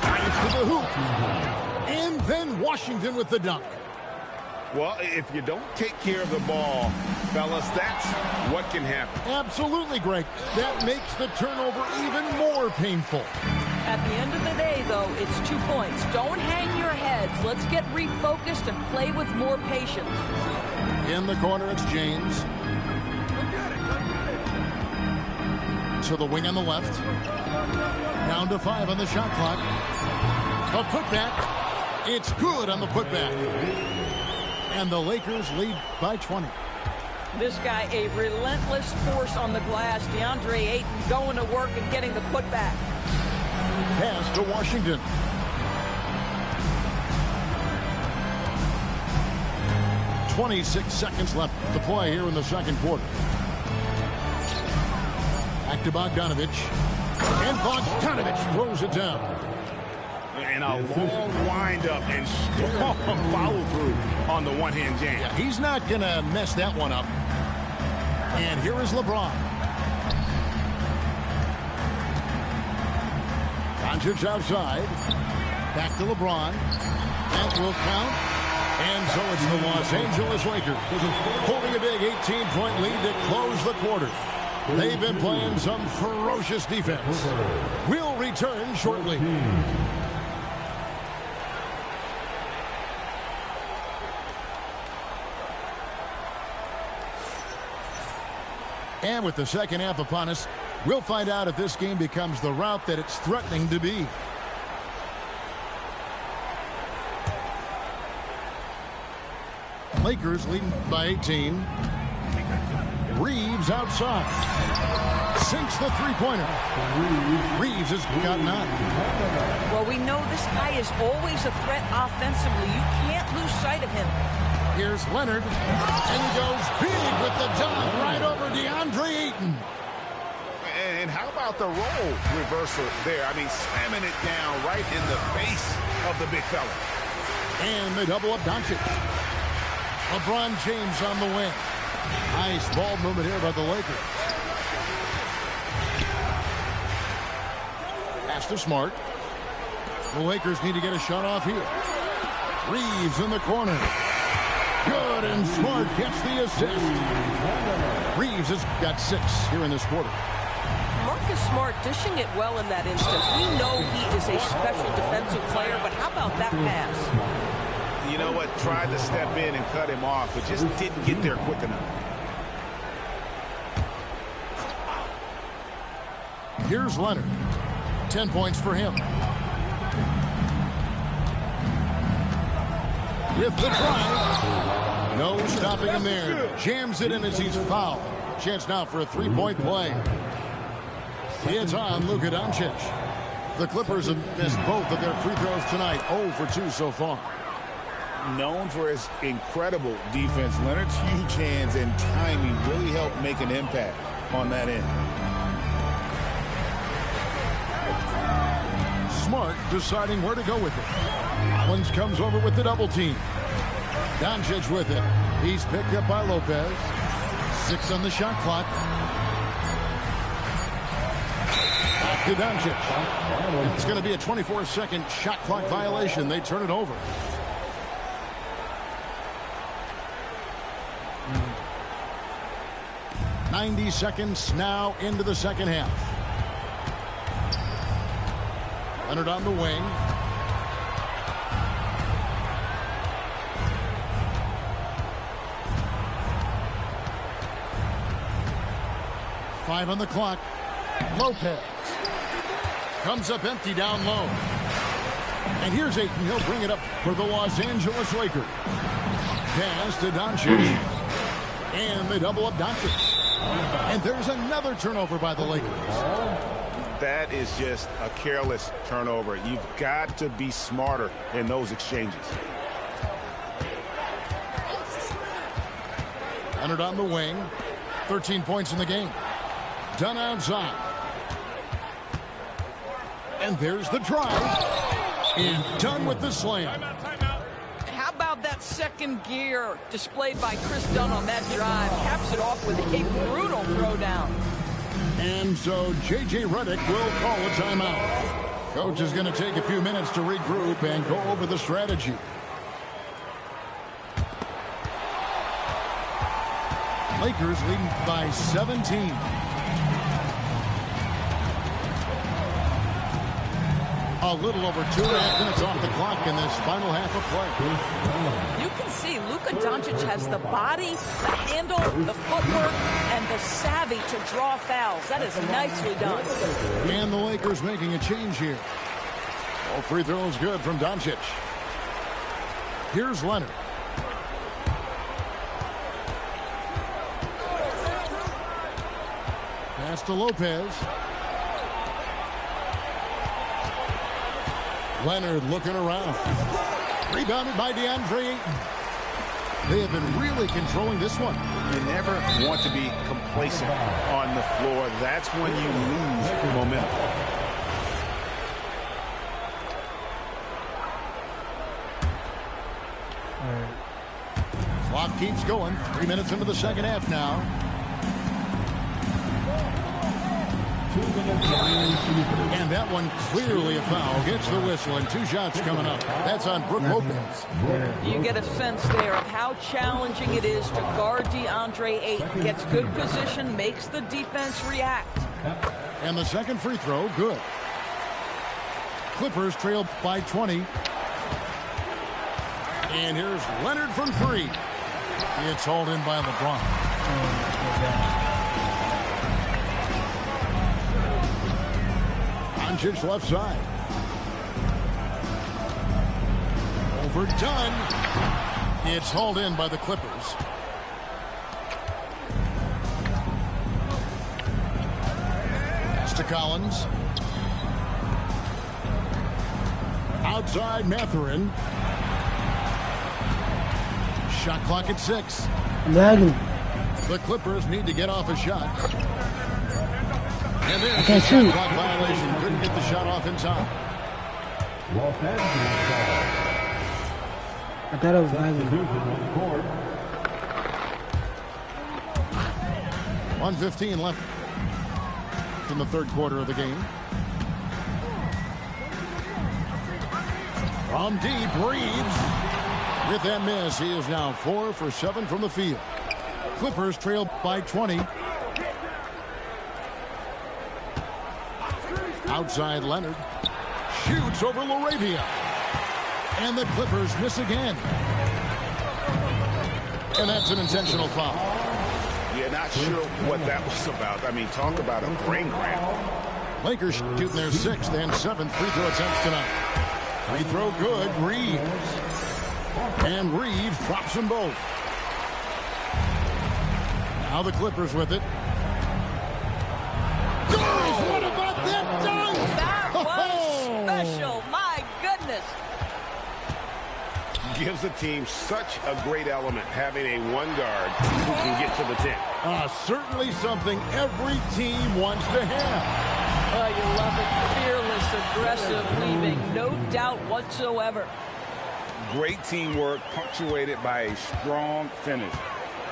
Drives to the hoop. And then Washington with the dunk. Well, if you don't take care of the ball, fellas, that's what can happen. Absolutely, Greg. That makes the turnover even more painful. At the end of the day, though, it's 2 points. Don't hang your heads. Let's get refocused and play with more patience. In the corner, it's James. To the wing on the left. Down to 5 on the shot clock. A putback. It's good on the putback. And the Lakers lead by 20. This guy, a relentless force on the glass. DeAndre Ayton going to work and getting the putback. Pass to Washington. .26 seconds left to play here in the second quarter. Back to Bogdanovich. And Bogdanovich throws it down. And a long windup and strong follow-through on the one-hand jam. Yeah, he's not going to mess that one up. And here is LeBron. Doncic outside. Back to LeBron. That will count. And so it's the Los Angeles Lakers holding a big 18-point lead to close the quarter. They've been playing some ferocious defense. We'll return shortly. And with the second half upon us, we'll find out if this game becomes the route that it's threatening to be. Lakers leading by 18. Reeves outside. Sinks the three-pointer. Reeves has got 9. Well, we know this guy is always a threat offensively. You can't lose sight of him. Here's Leonard. And he goes big with the dunk right over DeAndre Ayton. And how about the role reversal there? I mean, slamming it down right in the face of the big fella. And they double up Doncic. LeBron James on the wing. Nice ball movement here by the Lakers. Pass to Smart. The Lakers need to get a shot off here. Reeves in the corner. Good, and Smart gets the assist. Reeves has got 6 here in this quarter. Marcus Smart dishing it well in that instance. We know he is a special defensive player, but how about that pass? You know what? Tried to step in and cut him off, but just didn't get there quick enough. Here's Leonard. 10 points for him. With the drive. No stopping him there. Jams it in as he's fouled. Chance now for a three-point play. It's on Luka Doncic. The Clippers have missed both of their free throws tonight. 0 for 2 so far. Known for his incredible defense, Leonard's huge hands and timing really helped make an impact on that end. Smart deciding where to go with it. Collins comes over with the double team. Doncic with it. He's picked up by Lopez. 6 on the shot clock. Back to Doncic. It's going to be a 24-second shot clock violation. They turn it over. Mm. 90 seconds now into the second half. Leonard on the wing. Five on the clock. Lopez comes up empty down low. And here's Ayton. He'll bring it up for the Los Angeles Lakers. Pass to Doncic. And they double up Doncic. And there's another turnover by the Lakers. That is just a careless turnover. You've got to be smarter in those exchanges. Leonard on the wing. 13 points in the game. Done outside. And there's the drive. And done with the slam. How about that second gear displayed by Chris Dunn on that drive? Caps it off with a brutal throwdown. And so J.J. Redick will call a timeout. Coach is going to take a few minutes to regroup and go over the strategy. Lakers leading by 17. A little over 2.5 minutes off the clock in this final half of play. You can see Luka Doncic has the body, the handle, the footwork, and the savvy to draw fouls. That is nicely done. And the Lakers making a change here. All free throws good from Doncic. Here's Leonard. Pass to Lopez. Leonard looking around. Rebounded by DeAndre Ayton. They have been really controlling this one. You never want to be complacent on the floor. That's when you lose momentum. Clock keeps going. 3 minutes into the second half now. And that one clearly a foul. Gets the whistle and 2 shots coming up. That's on Brook Lopez. You get a sense there of how challenging it is to guard DeAndre Ayton. Gets good position, makes the defense react. And the second free throw, good. Clippers trail by 20. And here's Leonard from 3. It's hauled in by LeBron. Doncic left side. Overdone. It's hauled in by the Clippers. Pass to Collins. Outside Mathurin. Shot clock at 6. The Clippers need to get off a shot. And there's a shot clock violation. Couldn't get the shot off in time. Los Angeles. I thought it was Ivan. 1:15 left in the third quarter of the game. From deep, Reeves. With that miss, he is now 4 for 7 from the field. Outside Leonard. Shoots over Laravia. And the Clippers miss again. And that's an intentional foul. Yeah, not sure what that was about. I mean, talk about a brain cramp. Lakers shooting their 6th and 7th free throw attempts tonight. Free throw good. Reeves. And Reeves drops them both. Now the Clippers with it. Guys, what about that dunk? That was special. My goodness. Gives the team such a great element, having a one guard who can get to the 10. Certainly something every team wants to have. Oh, you love it. Fearless, aggressive, leaving. No doubt whatsoever. Great teamwork, punctuated by a strong finish.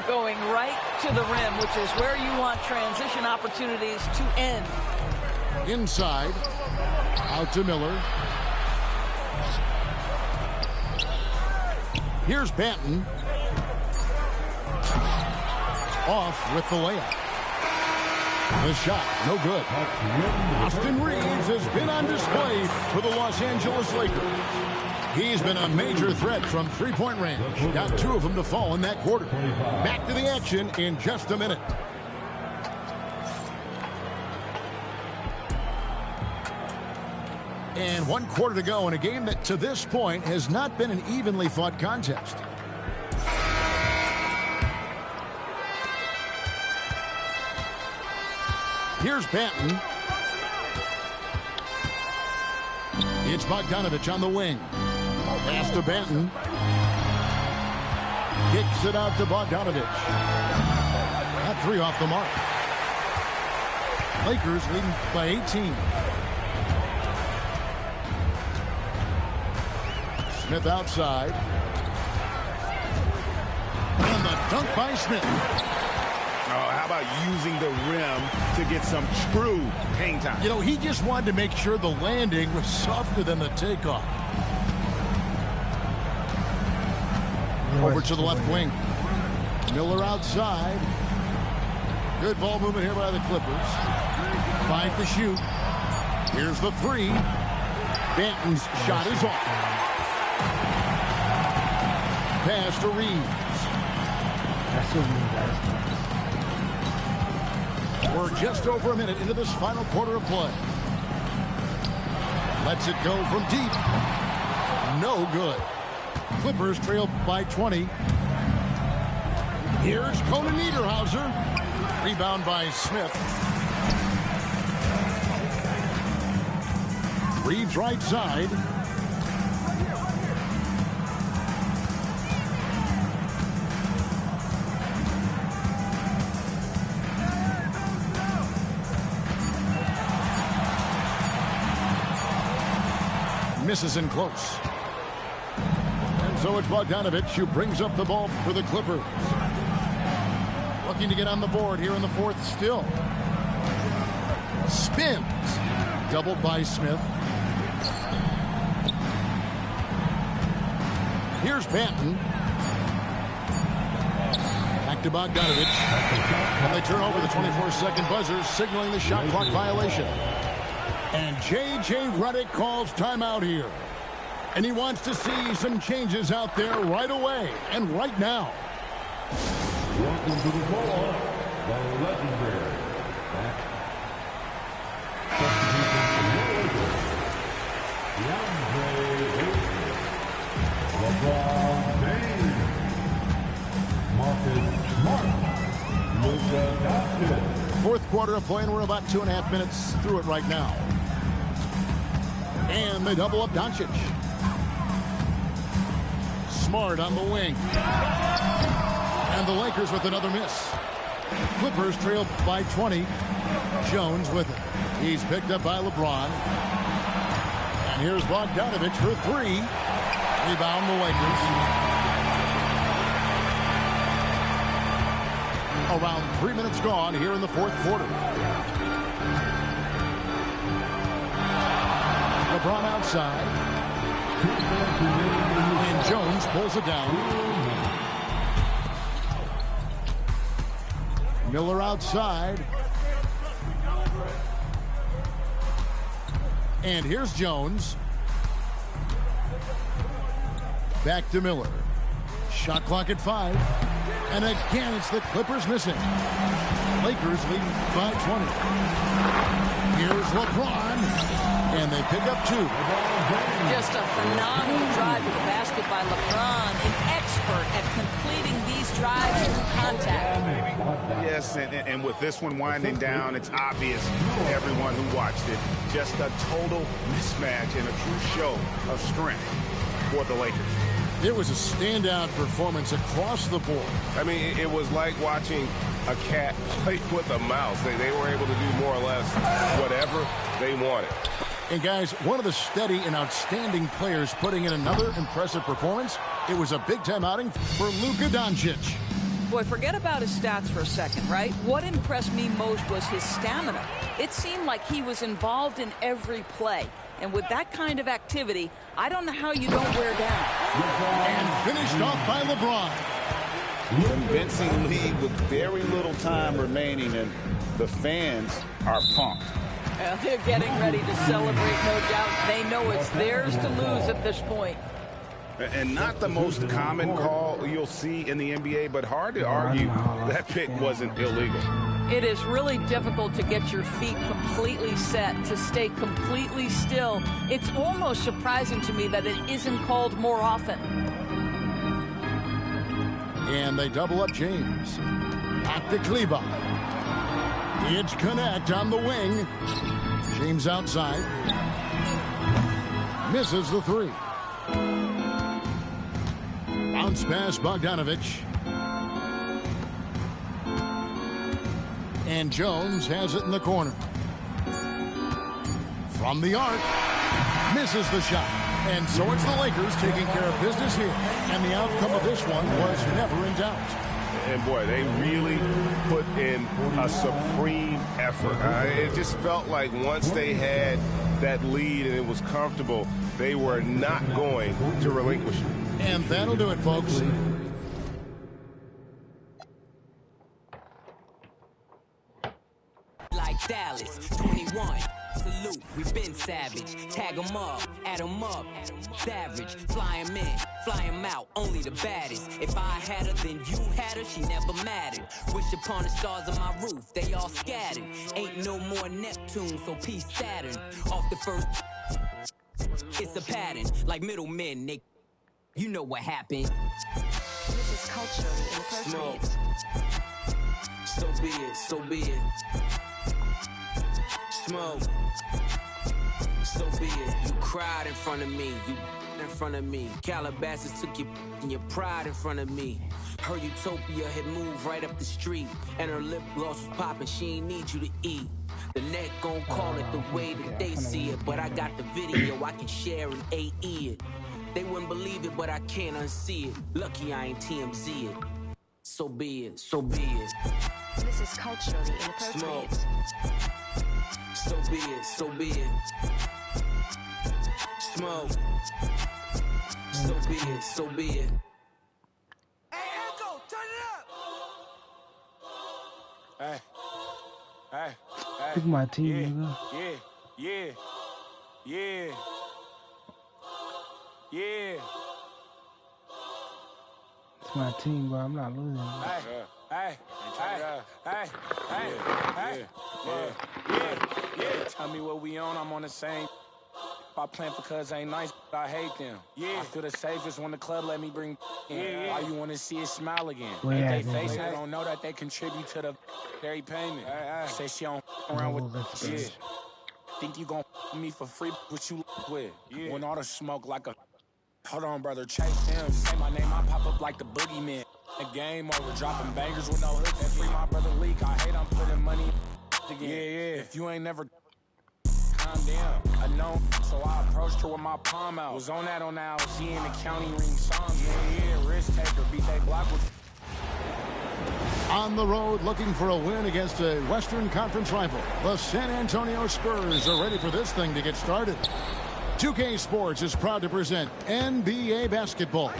Going right to the rim, which is where you want transition opportunities to end. Inside. Out to Miller. Here's Banton. Off with the layup. The shot, no good. Austin Reeves has been on display for the Los Angeles Lakers. He's been a major threat from three-point range. Got 2 of them to fall in that quarter. Back to the action in just a minute. And 1 quarter to go in a game that to this point has not been an evenly fought contest. Here's Banton. It's Bogdanovich on the wing. Pass to Banton. Kicks it out to Bogdanovich. That 3 off the mark. Lakers leading by 18. Smith outside. And the dunk by Smith. How about using the rim to get some true hang time? You know, he just wanted to make sure the landing was softer than the takeoff. Over to the left wing. Miller outside. Good ball movement here by the Clippers. 5 to shoot. Here's the 3. Banton's shot is off. Pass to Reeves. We're just over a minute into this final quarter of play. Lets it go from deep. No good. Clippers trail by 20. Here's Conan Niederhauser. Rebound by Smith. Reeves right side. Misses in close. And so it's Bogdanovich who brings up the ball for the Clippers. Looking to get on the board here in the 4th still. Spins. Doubled by Smith. Here's Banton. Back to Bogdanovich. And they turn over the 24-second buzzer, signaling the shot clock violation. And J.J. Redick calls timeout here. And he wants to see some changes out there right away and right now. Welcome to the ball, the legendary. LeBron James, Marcus Smart, Luka Doncic. 4th quarter of play, and we're about 2.5 minutes through it right now. And they double up Doncic. Smart on the wing. And the Lakers with another miss. Clippers trail by 20. Jones with it. He's picked up by LeBron. And here's Bogdanovich for 3. Rebound the Lakers. Around 3 minutes gone here in the 4th quarter. LeBron outside. And Jones pulls it down. Miller outside. And here's Jones. Back to Miller. Shot clock at 5. And again, it's the Clippers missing. Lakers leading by 20. Here's LeBron. And they pick up 2. Just a phenomenal drive to the basket by LeBron. An expert at completing these drives through contact. Yes, and with this one winding down, it's obvious to everyone who watched it. Just a total mismatch and a true show of strength for the Lakers. It was a standout performance across the board. I mean, it was like watching a cat play with a mouse. They were able to do more or less whatever they wanted. And guys, one of the steady and outstanding players putting in another impressive performance. It was a big-time outing for Luka Doncic. Boy, forget about his stats for a second, right? What impressed me most was his stamina. It seemed like he was involved in every play. And with that kind of activity, I don't know how you don't wear down. And finished off by LeBron. Convincing lead with very little time remaining, and the fans are pumped. They're getting ready to celebrate, no doubt. They know it's theirs to lose at this point. And not the most common call you'll see in the NBA, but hard to argue that pick wasn't illegal. It is really difficult to get your feet completely set, to stay completely still. It's almost surprising to me that it isn't called more often. And they double up James. Back to Kleba. It's Connect on the wing. James outside. Misses the 3. Bounce pass, Bogdanovich. And Jones has it in the corner. From the arc. Misses the shot. And so it's the Lakers taking care of business here. And the outcome of this one was never in doubt. And boy, they really put in a supreme effort. It just felt like once they had that lead and it was comfortable, they were not going to relinquish it. And that'll do it, folks. Like Dallas, 21. Salute, we been savage. Tag 'em up, add 'em up. Savage, fly 'em in, fly 'em out. Only the baddest. If I had her, then you had her. She never mattered. Wish upon the stars on my roof, they all scattered. Ain't no more Neptune, so peace Saturn. Off the first, it's a pattern. Like middlemen, they, you know what happened. This is culture inappropriate. So be it, so be it. Smoke. So be it. You cried in front of me. You in front of me. Calabasas took your and your pride in front of me. Her utopia had moved right up the street, and her lip gloss was popping. She ain't need you to eat. The net gon' call it the way that they see it, but I got the video I can share and AE it. They wouldn't believe it, but I can't unsee it. Lucky I ain't TMZ it. So be it. So be it. This is culturally inappropriate. Smoke. So be it, so be it. Smoke. So be it, so be it. Hey, Echo, turn it up! Hey. Look at my team, nigga. Yeah. It's my team, bro. I'm not losing. Hey. Tell me what we on, I'm on the same. If I plan for cuz ain't nice, I hate them. I feel the safest when the club let me bring Why you wanna see it smile again? If they face it, don't know that they contribute to the dairy payment. Say she don't around with shit. Think you gon' me for free, what you with? When all the smoke like a hold on, brother, chase him. Say my name, I pop up like the boogeyman. The game over, dropping bangers with no hooks. And free my brother Leak. I hate I'm putting money again. If you ain't never calm down, I know. So I approached her with my palm out. Was on that she in the county ring songs. Risk taker, beat that block with. On the road, looking for a win against a Western Conference rival. The San Antonio Spurs are ready for this thing to get started. 2K Sports is proud to present NBA basketball.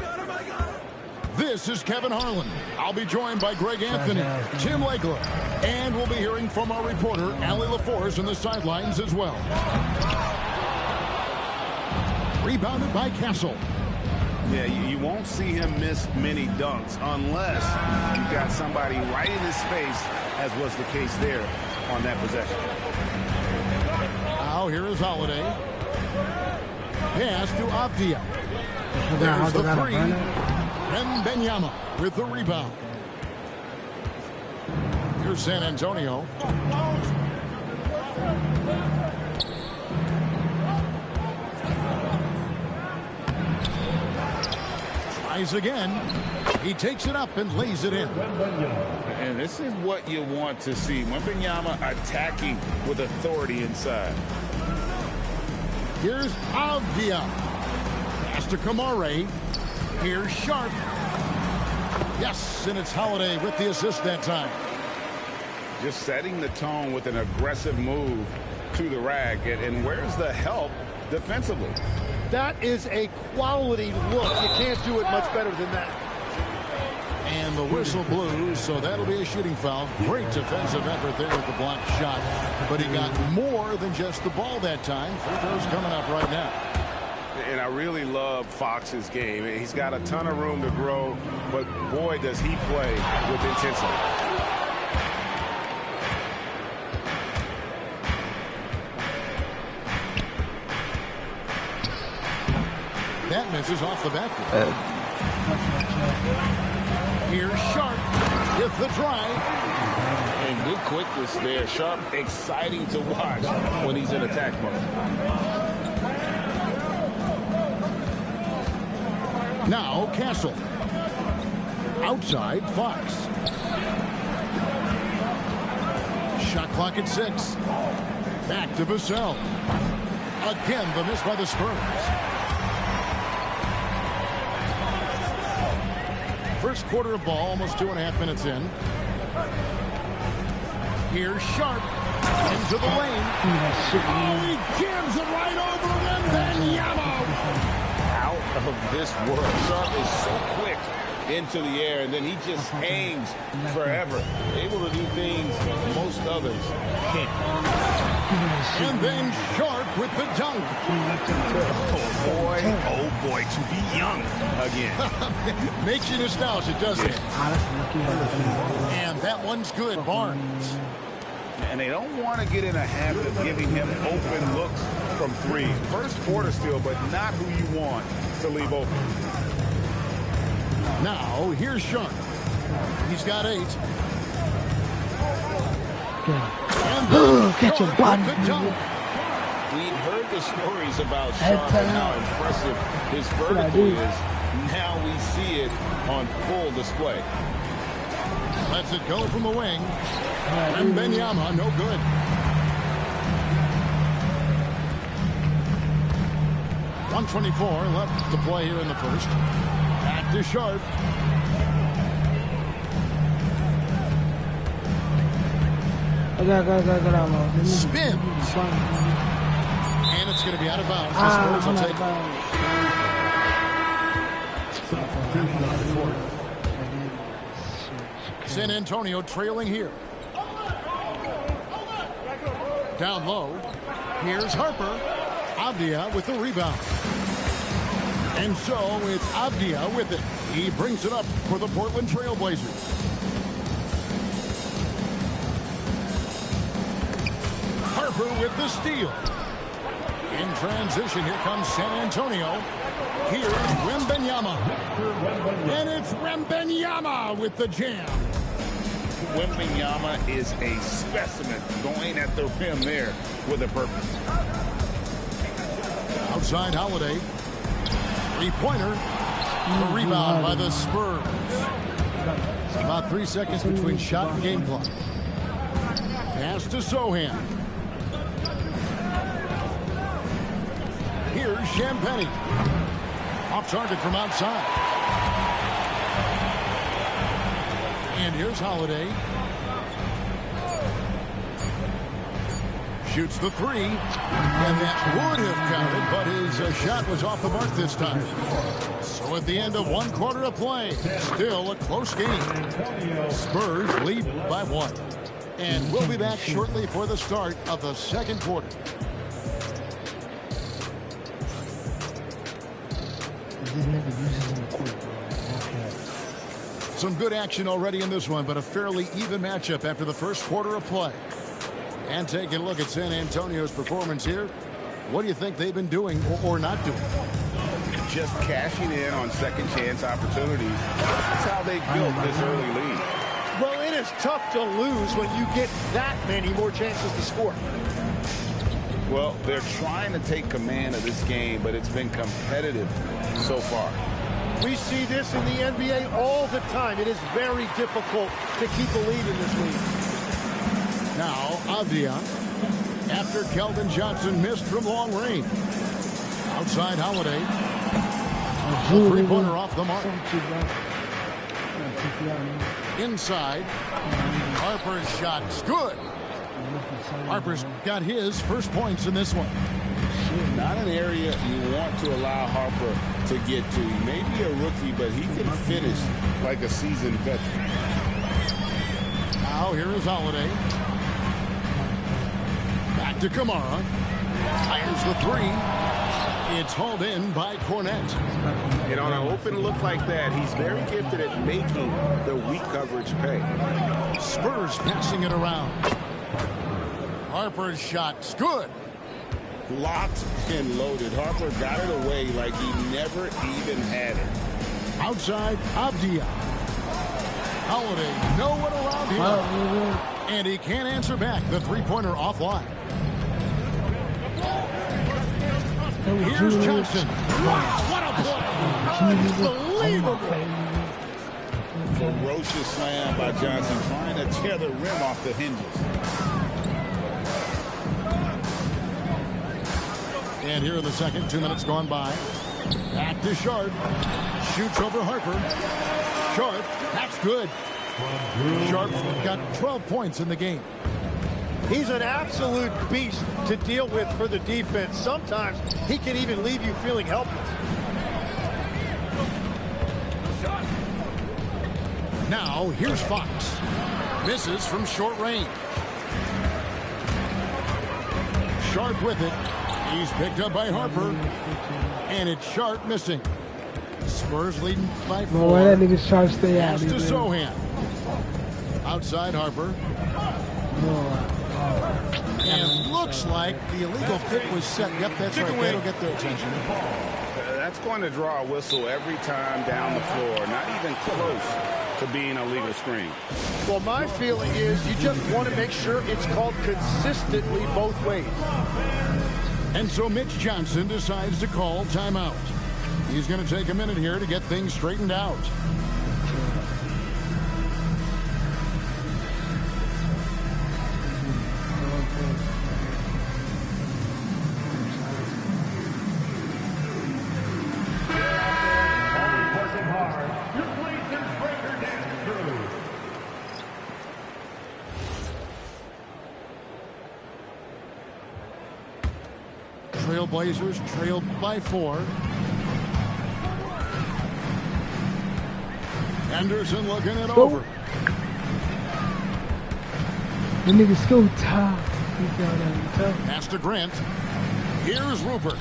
This is Kevin Harlan. I'll be joined by Greg Anthony, Tim Lakeland, and we'll be hearing from our reporter, Allie LaForce, on the sidelines as well. Rebounded by Castle. Yeah, you won't see him miss many dunks unless you got somebody right in his face, as was the case there on that possession. Now here is Holiday. Pass to Avdia. There's the three. And Benyama with the rebound. Here's San Antonio. Tries again. He takes it up and lays it in. And this is what you want to see. Wembanyama attacking with authority inside. Here's Avdia. Pass to Kamare. Here's Sharp. Yes, and it's Holiday with the assist that time. Just setting the tone with an aggressive move to the rack. And where's the help defensively? That is a quality look. You can't do it much better than that. And the whistle blew, so that'll be a shooting foul. Great defensive effort there with the block shot. But he got more than just the ball that time. Free throws coming up right now. And I really love Fox's game. He's got a ton of room to grow, but boy, does he play with intensity. That misses off the backboard. Here's Sharp with the drive. And good quickness there. Sharp, exciting to watch when he's in attack mode. Now Castle. Outside Fox. Shot clock at 6. Back to Vassell. Again, the miss by the Spurs. First quarter of ball, almost 2.5 minutes in. Here's Sharp into the lane. Oh, he jams it right over Wembanyama. Out of this world. Sharp is so quick into the air, and then he just hangs forever. Able to do things most others can't. And then Sharp with the dunk. Oh boy, to be young again. Makes you nostalgic, doesn't it? And that one's good, Barnes. And they don't want to get in a habit of giving him open looks from three. First quarter still, but not who you want to leave open. Now, here's Sharp. He's got 8. Catch a body. We've heard the stories about Sharp and how impressive his vertical is. Now we see it on full display. Lets it go from the wing. And Wembanyama, no good. .124 left to play here in the first. Back to Sharp. Spins. And it's going to be out of bounds. The Spurs will take it. San Antonio trailing here. Down low. Here's Harper. Avdia with the rebound. And so it's Avdia with it. He brings it up for the Portland Trail Blazers. Harper with the steal. In transition, here comes San Antonio. Here's Wembanyama. And it's Wembanyama with the jam. Wembanyama is a specimen going at the rim there with a purpose. Outside Holiday. Three-pointer. The rebound by the Spurs. About 3 seconds between shot and game clock. Pass to Sohan. Here's Champagnie. Off target from outside. And here's Holiday. Shoots the 3. And that would have counted, but his shot was off the mark this time. So at the end of 1 quarter of play, still a close game. Spurs lead by 1. And we'll be back shortly for the start of the second quarter. This nigga uses him quick, bro. Okay. Some good action already in this one, but a fairly even matchup after the first quarter of play. And taking a look at San Antonio's performance here, what do you think they've been doing or not doing? Just cashing in on second chance opportunities. That's how they built this early lead. Well, it is tough to lose when you get that many more chances to score. Well, they're trying to take command of this game, but it's been competitive so far. We see this in the NBA all the time. It is very difficult to keep a lead in this league. Now, Avdia, after Keldon Johnson missed from long range. Outside Holiday. A three-pointer off the mark. Inside. Harper's shot's good. Harper's got his first points in this one. Not an area you want to allow Harper to get to. He may be a rookie, but he can finish like a seasoned veteran. Now here is Holiday. Back to Kamara. Fires the three. It's hauled in by Cornette. And on an open look like that, he's very gifted at making the weak coverage pay. Spurs passing it around. Harper's shot's good. Locked and loaded. Harper got it away like he never even had it. Outside, Avdia. Holiday, no one around him. And he can't answer back. The three-pointer offline. Here's Johnson. Wow, what a play! Unbelievable! Ferocious slam by Johnson, trying to tear the rim off the hinges. And here in the second, 2 minutes gone by. Back to Sharp. Shoots over Harper. Sharp, that's good. Sharp's got 12 points in the game. He's an absolute beast to deal with for the defense. Sometimes he can even leave you feeling helpless. Now, here's Fox. Misses from short range. Sharp with it. He's picked up by Harper. And it's Sharp missing. Spurs leading by 4. Well, why that nigga Sharp stay out? Pass to Sohan. Outside Harper. And looks like the illegal kick was set. Yep, that's right. That'll get their attention. That's going to draw a whistle every time down the floor. Not even close to being a legal screen. Well, my feeling is you just want to make sure it's called consistently both ways. And so Mitch Johnson decides to call timeout. He's going to take a minute here to get things straightened out. Blazers trailed by 4. Anderson looking it over. The nigga scoot top. Pass to Grant. Here's Rupert.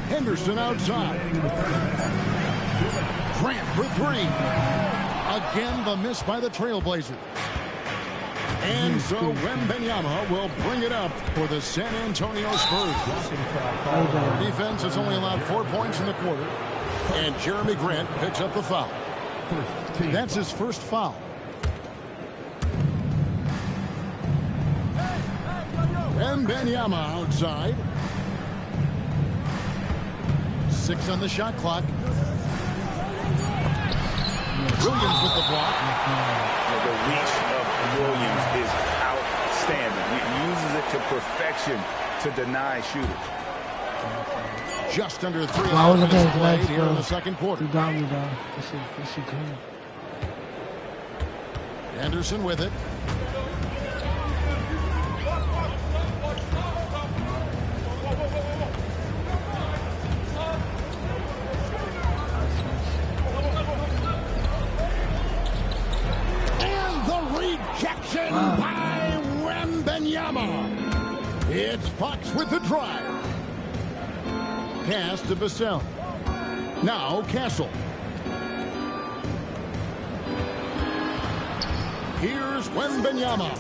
Henderson outside. Grant for 3. Again, the miss by the Trailblazers. And so Wembanyama will bring it up for the San Antonio Spurs. Their defense has only allowed 4 points in the quarter. And Jeremy Grant picks up the foul. That's his first foul. Wembanyama outside. 6 on the shot clock. Williams with the block. The reach of Williams is outstanding. He uses it to perfection to deny shooters. Just under 3 minutes played here in the second quarter. You got me, dog. This shit clean. Anderson with it. Rejection by Wembanyama. It's Fox with the drive. Pass to Vassell. Now Castle. Here's Wembanyama.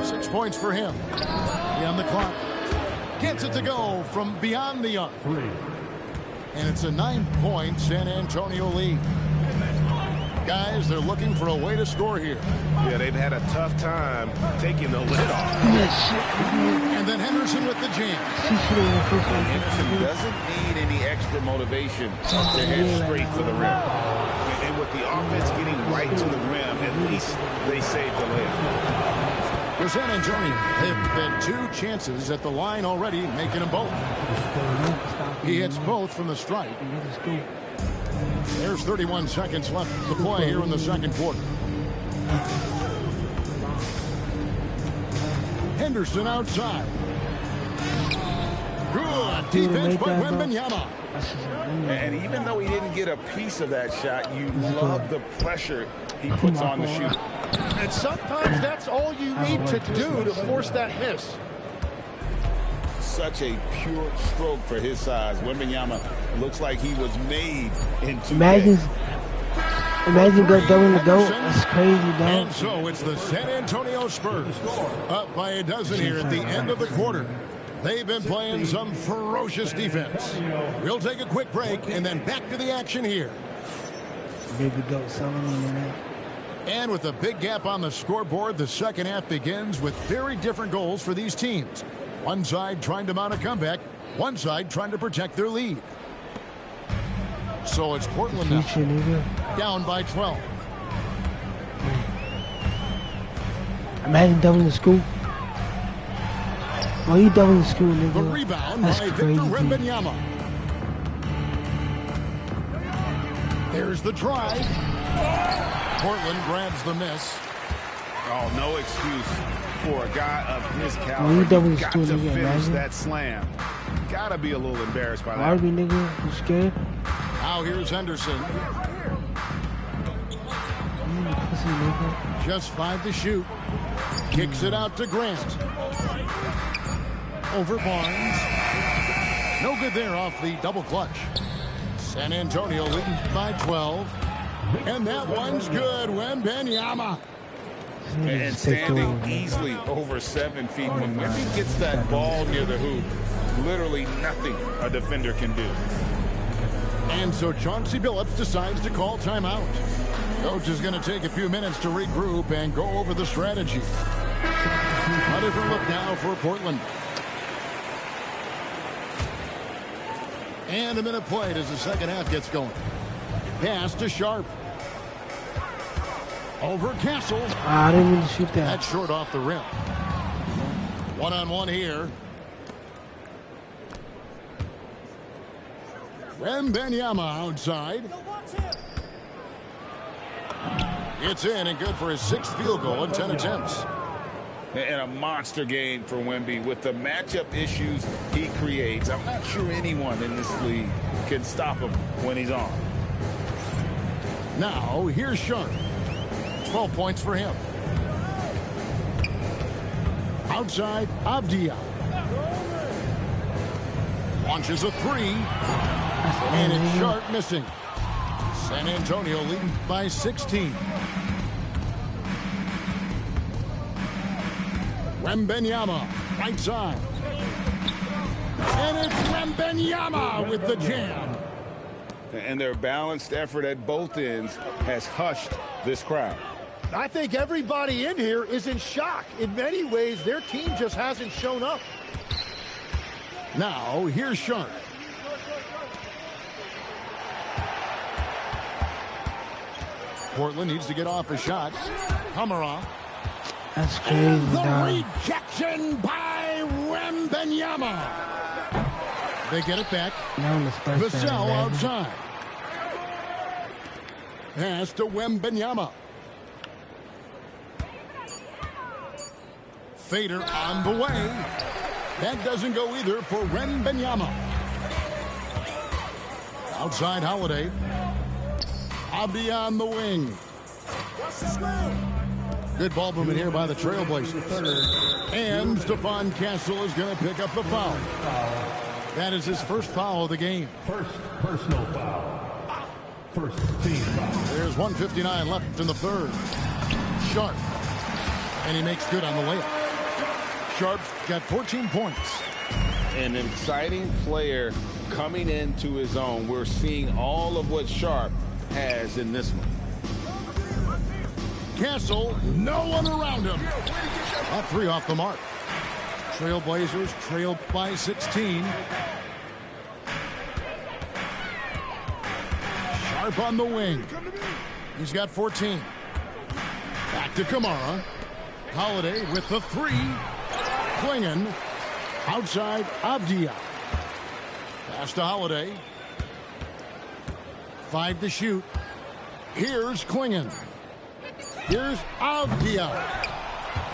6 points for him. Beyond the clock. Gets it to go from beyond the arc. And it's a 9-point San Antonio lead. Guys, they're looking for a way to score here. Yeah, they've had a tough time taking the lid off. And then Henderson with the jam. Henderson doesn't need any extra motivation to head straight for the rim. And with the offense getting right to the rim, at least they saved the lid. For San Antonio, they've had 2 chances at the line already, making them both. He hits both from the stripe. There's 31 seconds left to play here in the second quarter. Henderson outside. Good defense by Wembanyama. And even though he didn't get a piece of that shot, you love the pressure he puts on the shooter. And sometimes that's all you need to do to force that miss. Such a pure stroke for his size. Wembanyama looks like he was made into. Imagine go double the goat. That's crazy, dog. And so it's the San Antonio Spurs up by a dozen here at the end of the quarter. They've been playing some ferocious defense. We'll take a quick break and then back to the action here. Baby goat selling in there. And with a big gap on the scoreboard, the second half begins with very different goals for these teams. One side trying to mount a comeback, one side trying to protect their lead. So it's Portland now, down by 12. Imagine doubling the scoop. Oh, you doubling the scoop, nigga. The rebound That's by crazy. Victor Wembanyama. There's the drive. Portland grabs the miss. Oh, no excuse for a guy of his Oh, caliber. you doubling the Got scoop, to nigga. finish Imagine. that slam. Gotta be a little embarrassed by that. Arby, nigga. You scared? Now here's Henderson. Pussy, nigga. Just 5 to shoot. Kicks it out to Grant. Over Barnes. No good there off the double clutch. San Antonio leading by 12. And that one's good. Wembanyama. And standing easily over 7 feet. When Wemby gets that ball near the hoop, literally nothing a defender can do. And so Chauncey Billups decides to call timeout. Coach is going to take a few minutes to regroup and go over the strategy. A different look now for Portland. And a minute played as the second half gets going. Pass to Sharp. Over Castle. I didn't mean to shoot that. That's short off the rim. One-on-one here. Wembanyama outside. It's in and good for his 6th field goal in 10 attempts. And a monster game for Wemby with the matchup issues he creates. I'm not sure anyone in this league can stop him when he's on. Now, here's Sharp. 12 points for him. Outside, Avdia. Launches a 3. And it's Sharp missing. San Antonio leading by 16. Wembanyama, right side. And it's Wembanyama with the jam. And their balanced effort at both ends has hushed this crowd. I think everybody in here is in shock. In many ways, their team just hasn't shown up. Now, here's Sharp. Portland needs to get off a shot. Hamara. That's crazy, And the dog. rejection by Wembanyama. They get it back. Now in the Spurs fan, Vassell man. outside. Pass to Wembanyama. Fader on the way. That doesn't go either for Wembanyama. Outside Holiday. Abdi on the wing. Good ball movement here by the Trailblazers. And Stephon Castle is going to pick up the foul. That is his first foul of the game. First personal foul. First team foul. There's 1:59 left in the third. Sharp. And he makes good on the layup. Sharp's got 14 points. An exciting player coming into his own. We're seeing all of what Sharp has in this one. Castle, no one around him. That three off the mark. Trailblazers trail by 16. Sharp on the wing. He's got 14. Back to Kamara. Holiday with the three. Klingon. Outside Avdia. Pass to Holiday. 5 to shoot. Here's Klingon. Here's Avdia.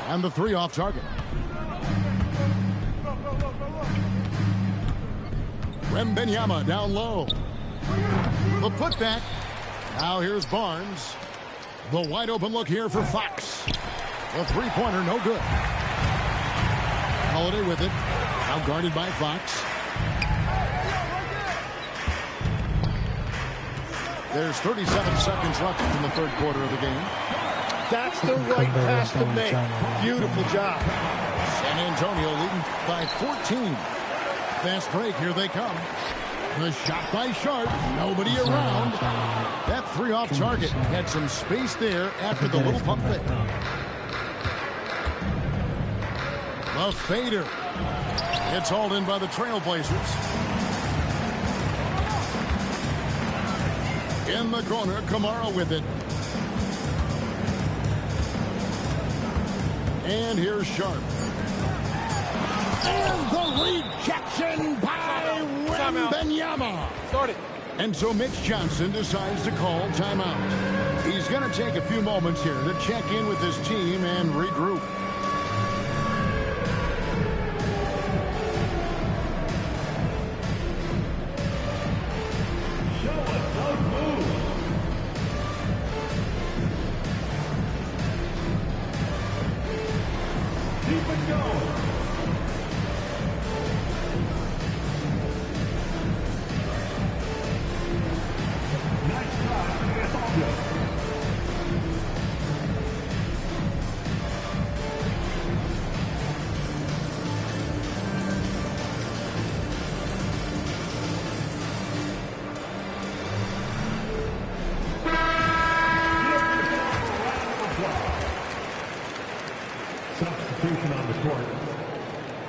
And the three off target. Wembanyama down low. The putback. Now here's Barnes. The wide open look here for Fox. The three-pointer no good. Holiday with it. Now guarded by Fox. There's 37 seconds left in the third quarter of the game. That's the right pass to make. Beautiful job. San Antonio leading by 14. Fast break, here they come. The shot by Sharp, nobody around. That three off target had some space there after the little pump fake. The fader. It's hauled in by the Trailblazers. In the corner, Kamara with it. And here's Sharp. And the rejection by Wembanyama. And so Mitch Johnson decides to call timeout. He's going to take a few moments here to check in with his team and regroup.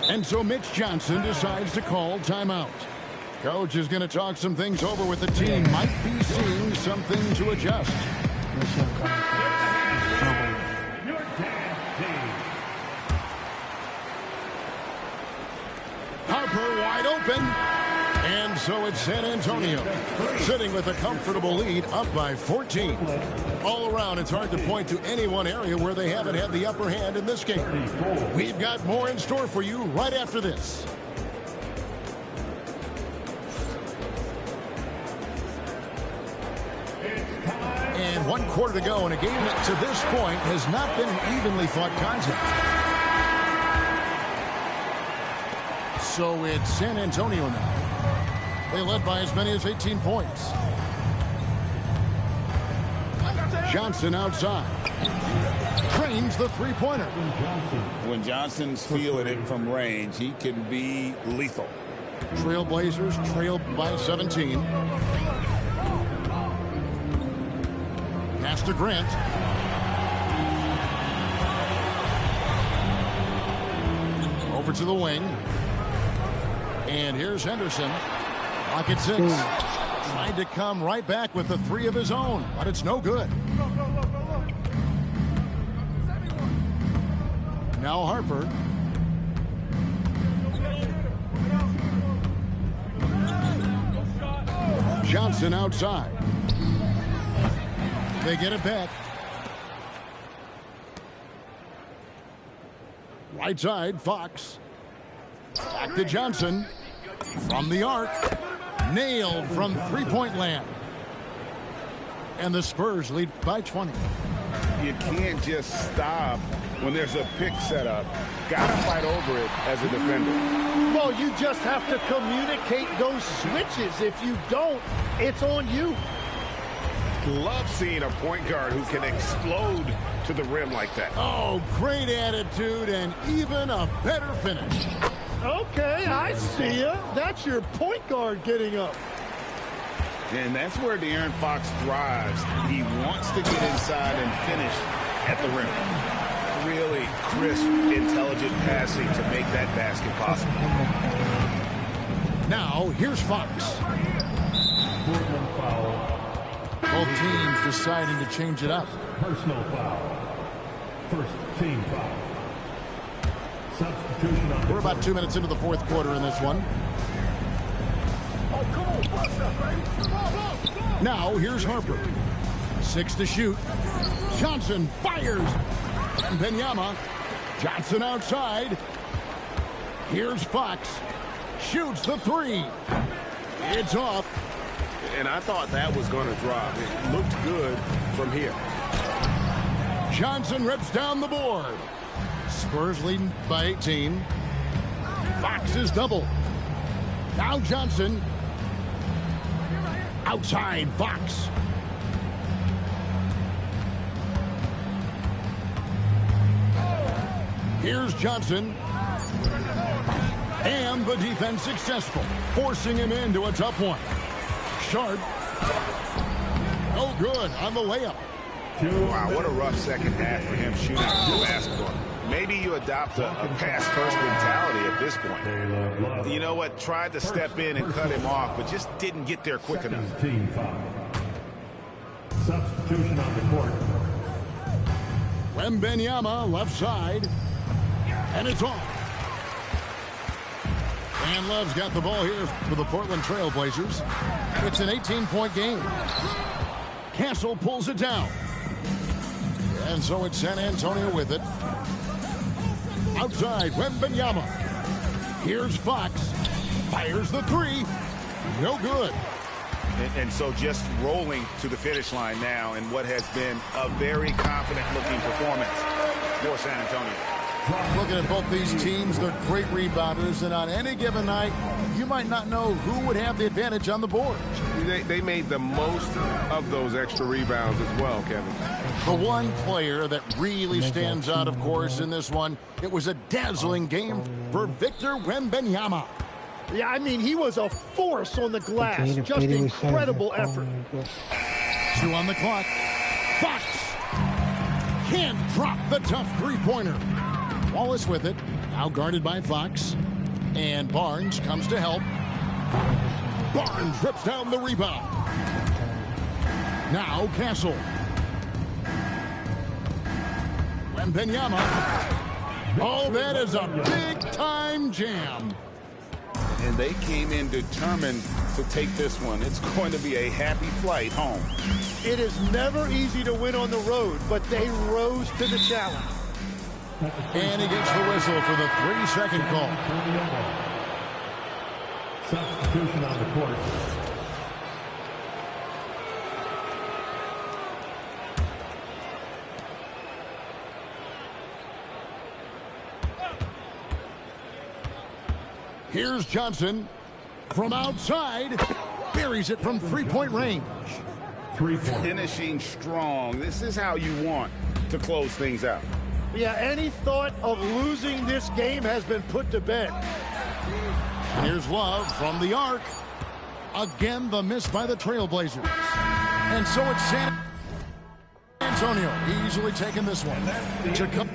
And so Mitch Johnson decides to call timeout. Coach is going to talk some things over with the team. Might be seeing something to adjust. Harper wide open. And so it's San Antonio sitting with a comfortable lead up by 14. All around, it's hard to point to any one area where they haven't had the upper hand in this game. We've got more in store for you right after this. And 1 quarter to go in a game that to this point has not been an evenly fought contest. So it's San Antonio now. They led by as many as 18 points. Johnson outside. Trains the three-pointer. When Johnson's feeling it from range, he can be lethal. Trailblazers trailed by 17. Pass to Grant. Over to the wing. And here's Henderson. Lock at 6. Tried to come right back with the three of his own, but it's no good. Now Harper. Johnson outside. They get it back. Right side, Fox. Back to Johnson. From the arc. Nailed from three-point land. And the Spurs lead by 20. You can't just stop when there's a pick set up. Got to fight over it as a defender. Well, you just have to communicate those switches. If you don't, it's on you. Love seeing a point guard who can explode to the rim like that. Oh, great attitude and even a better finish. Okay, I see ya. That's your point guard getting up. And that's where De'Aaron Fox thrives. He wants to get inside and finish at the rim. Really crisp, intelligent passing to make that basket possible. Now, here's Fox. Both teams deciding to change it up. Personal foul. First team foul. Substitution on. We're about 2 minutes into the fourth quarter in this one. Now, here's Harper. 6 to shoot. Johnson fires. Benyama. Johnson outside. Here's Fox. Shoots the 3. It's off. And I thought that was going to drop. It looked good from here. Johnson rips down the board. Spurs leading by 18. Fox is double. Now Johnson. Outside Fox. Here's Johnson. And the defense successful, forcing him into a tough one. Sharp. Oh, good on the layup. Wow, what a rough second half for him shooting the basketball. Maybe you adopt a pass-first mentality at this point. You know what? Tried to step in and cut him off, but just didn't get there quick enough. Team foul. Substitution on the court. Wembanyama left side. And it's off. And Love's got the ball here for the Portland Trail Blazers. It's an 18-point game. Castle pulls it down. And so it's San Antonio with it. Outside, Wembanyama. Here's Fox. Fires the 3. No good. And so just rolling to the finish line now in what has been a very confident-looking performance for San Antonio. Looking at both these teams, they're great rebounders, and on any given night, you might not know who would have the advantage on the board. They made the most of those extra rebounds as well, Kevin. The one player that really stands out, of course, in this one, it was a dazzling game for Victor Wembanyama. Yeah, I mean, he was a force on the glass. Just incredible effort. 2 on the clock. Fox can't drop the tough three-pointer. Wallace with it, now guarded by Fox. And Barnes comes to help. Barnes rips down the rebound. Now Castle. Wembanyama. Oh, that is a big-time jam. And they came in determined to take this one. It's going to be a happy flight home. It is never easy to win on the road, but they rose to the challenge. And he gets the whistle for the 3-second call. Substitution on the court. Here's Johnson from outside. Buries it from three-point range. 3-point. Finishing strong. This is how you want to close things out. Yeah, any thought of losing this game has been put to bed. And here's Love from the arc. Again, the miss by the Trailblazers. And so it's San Antonio easily taking this one to come.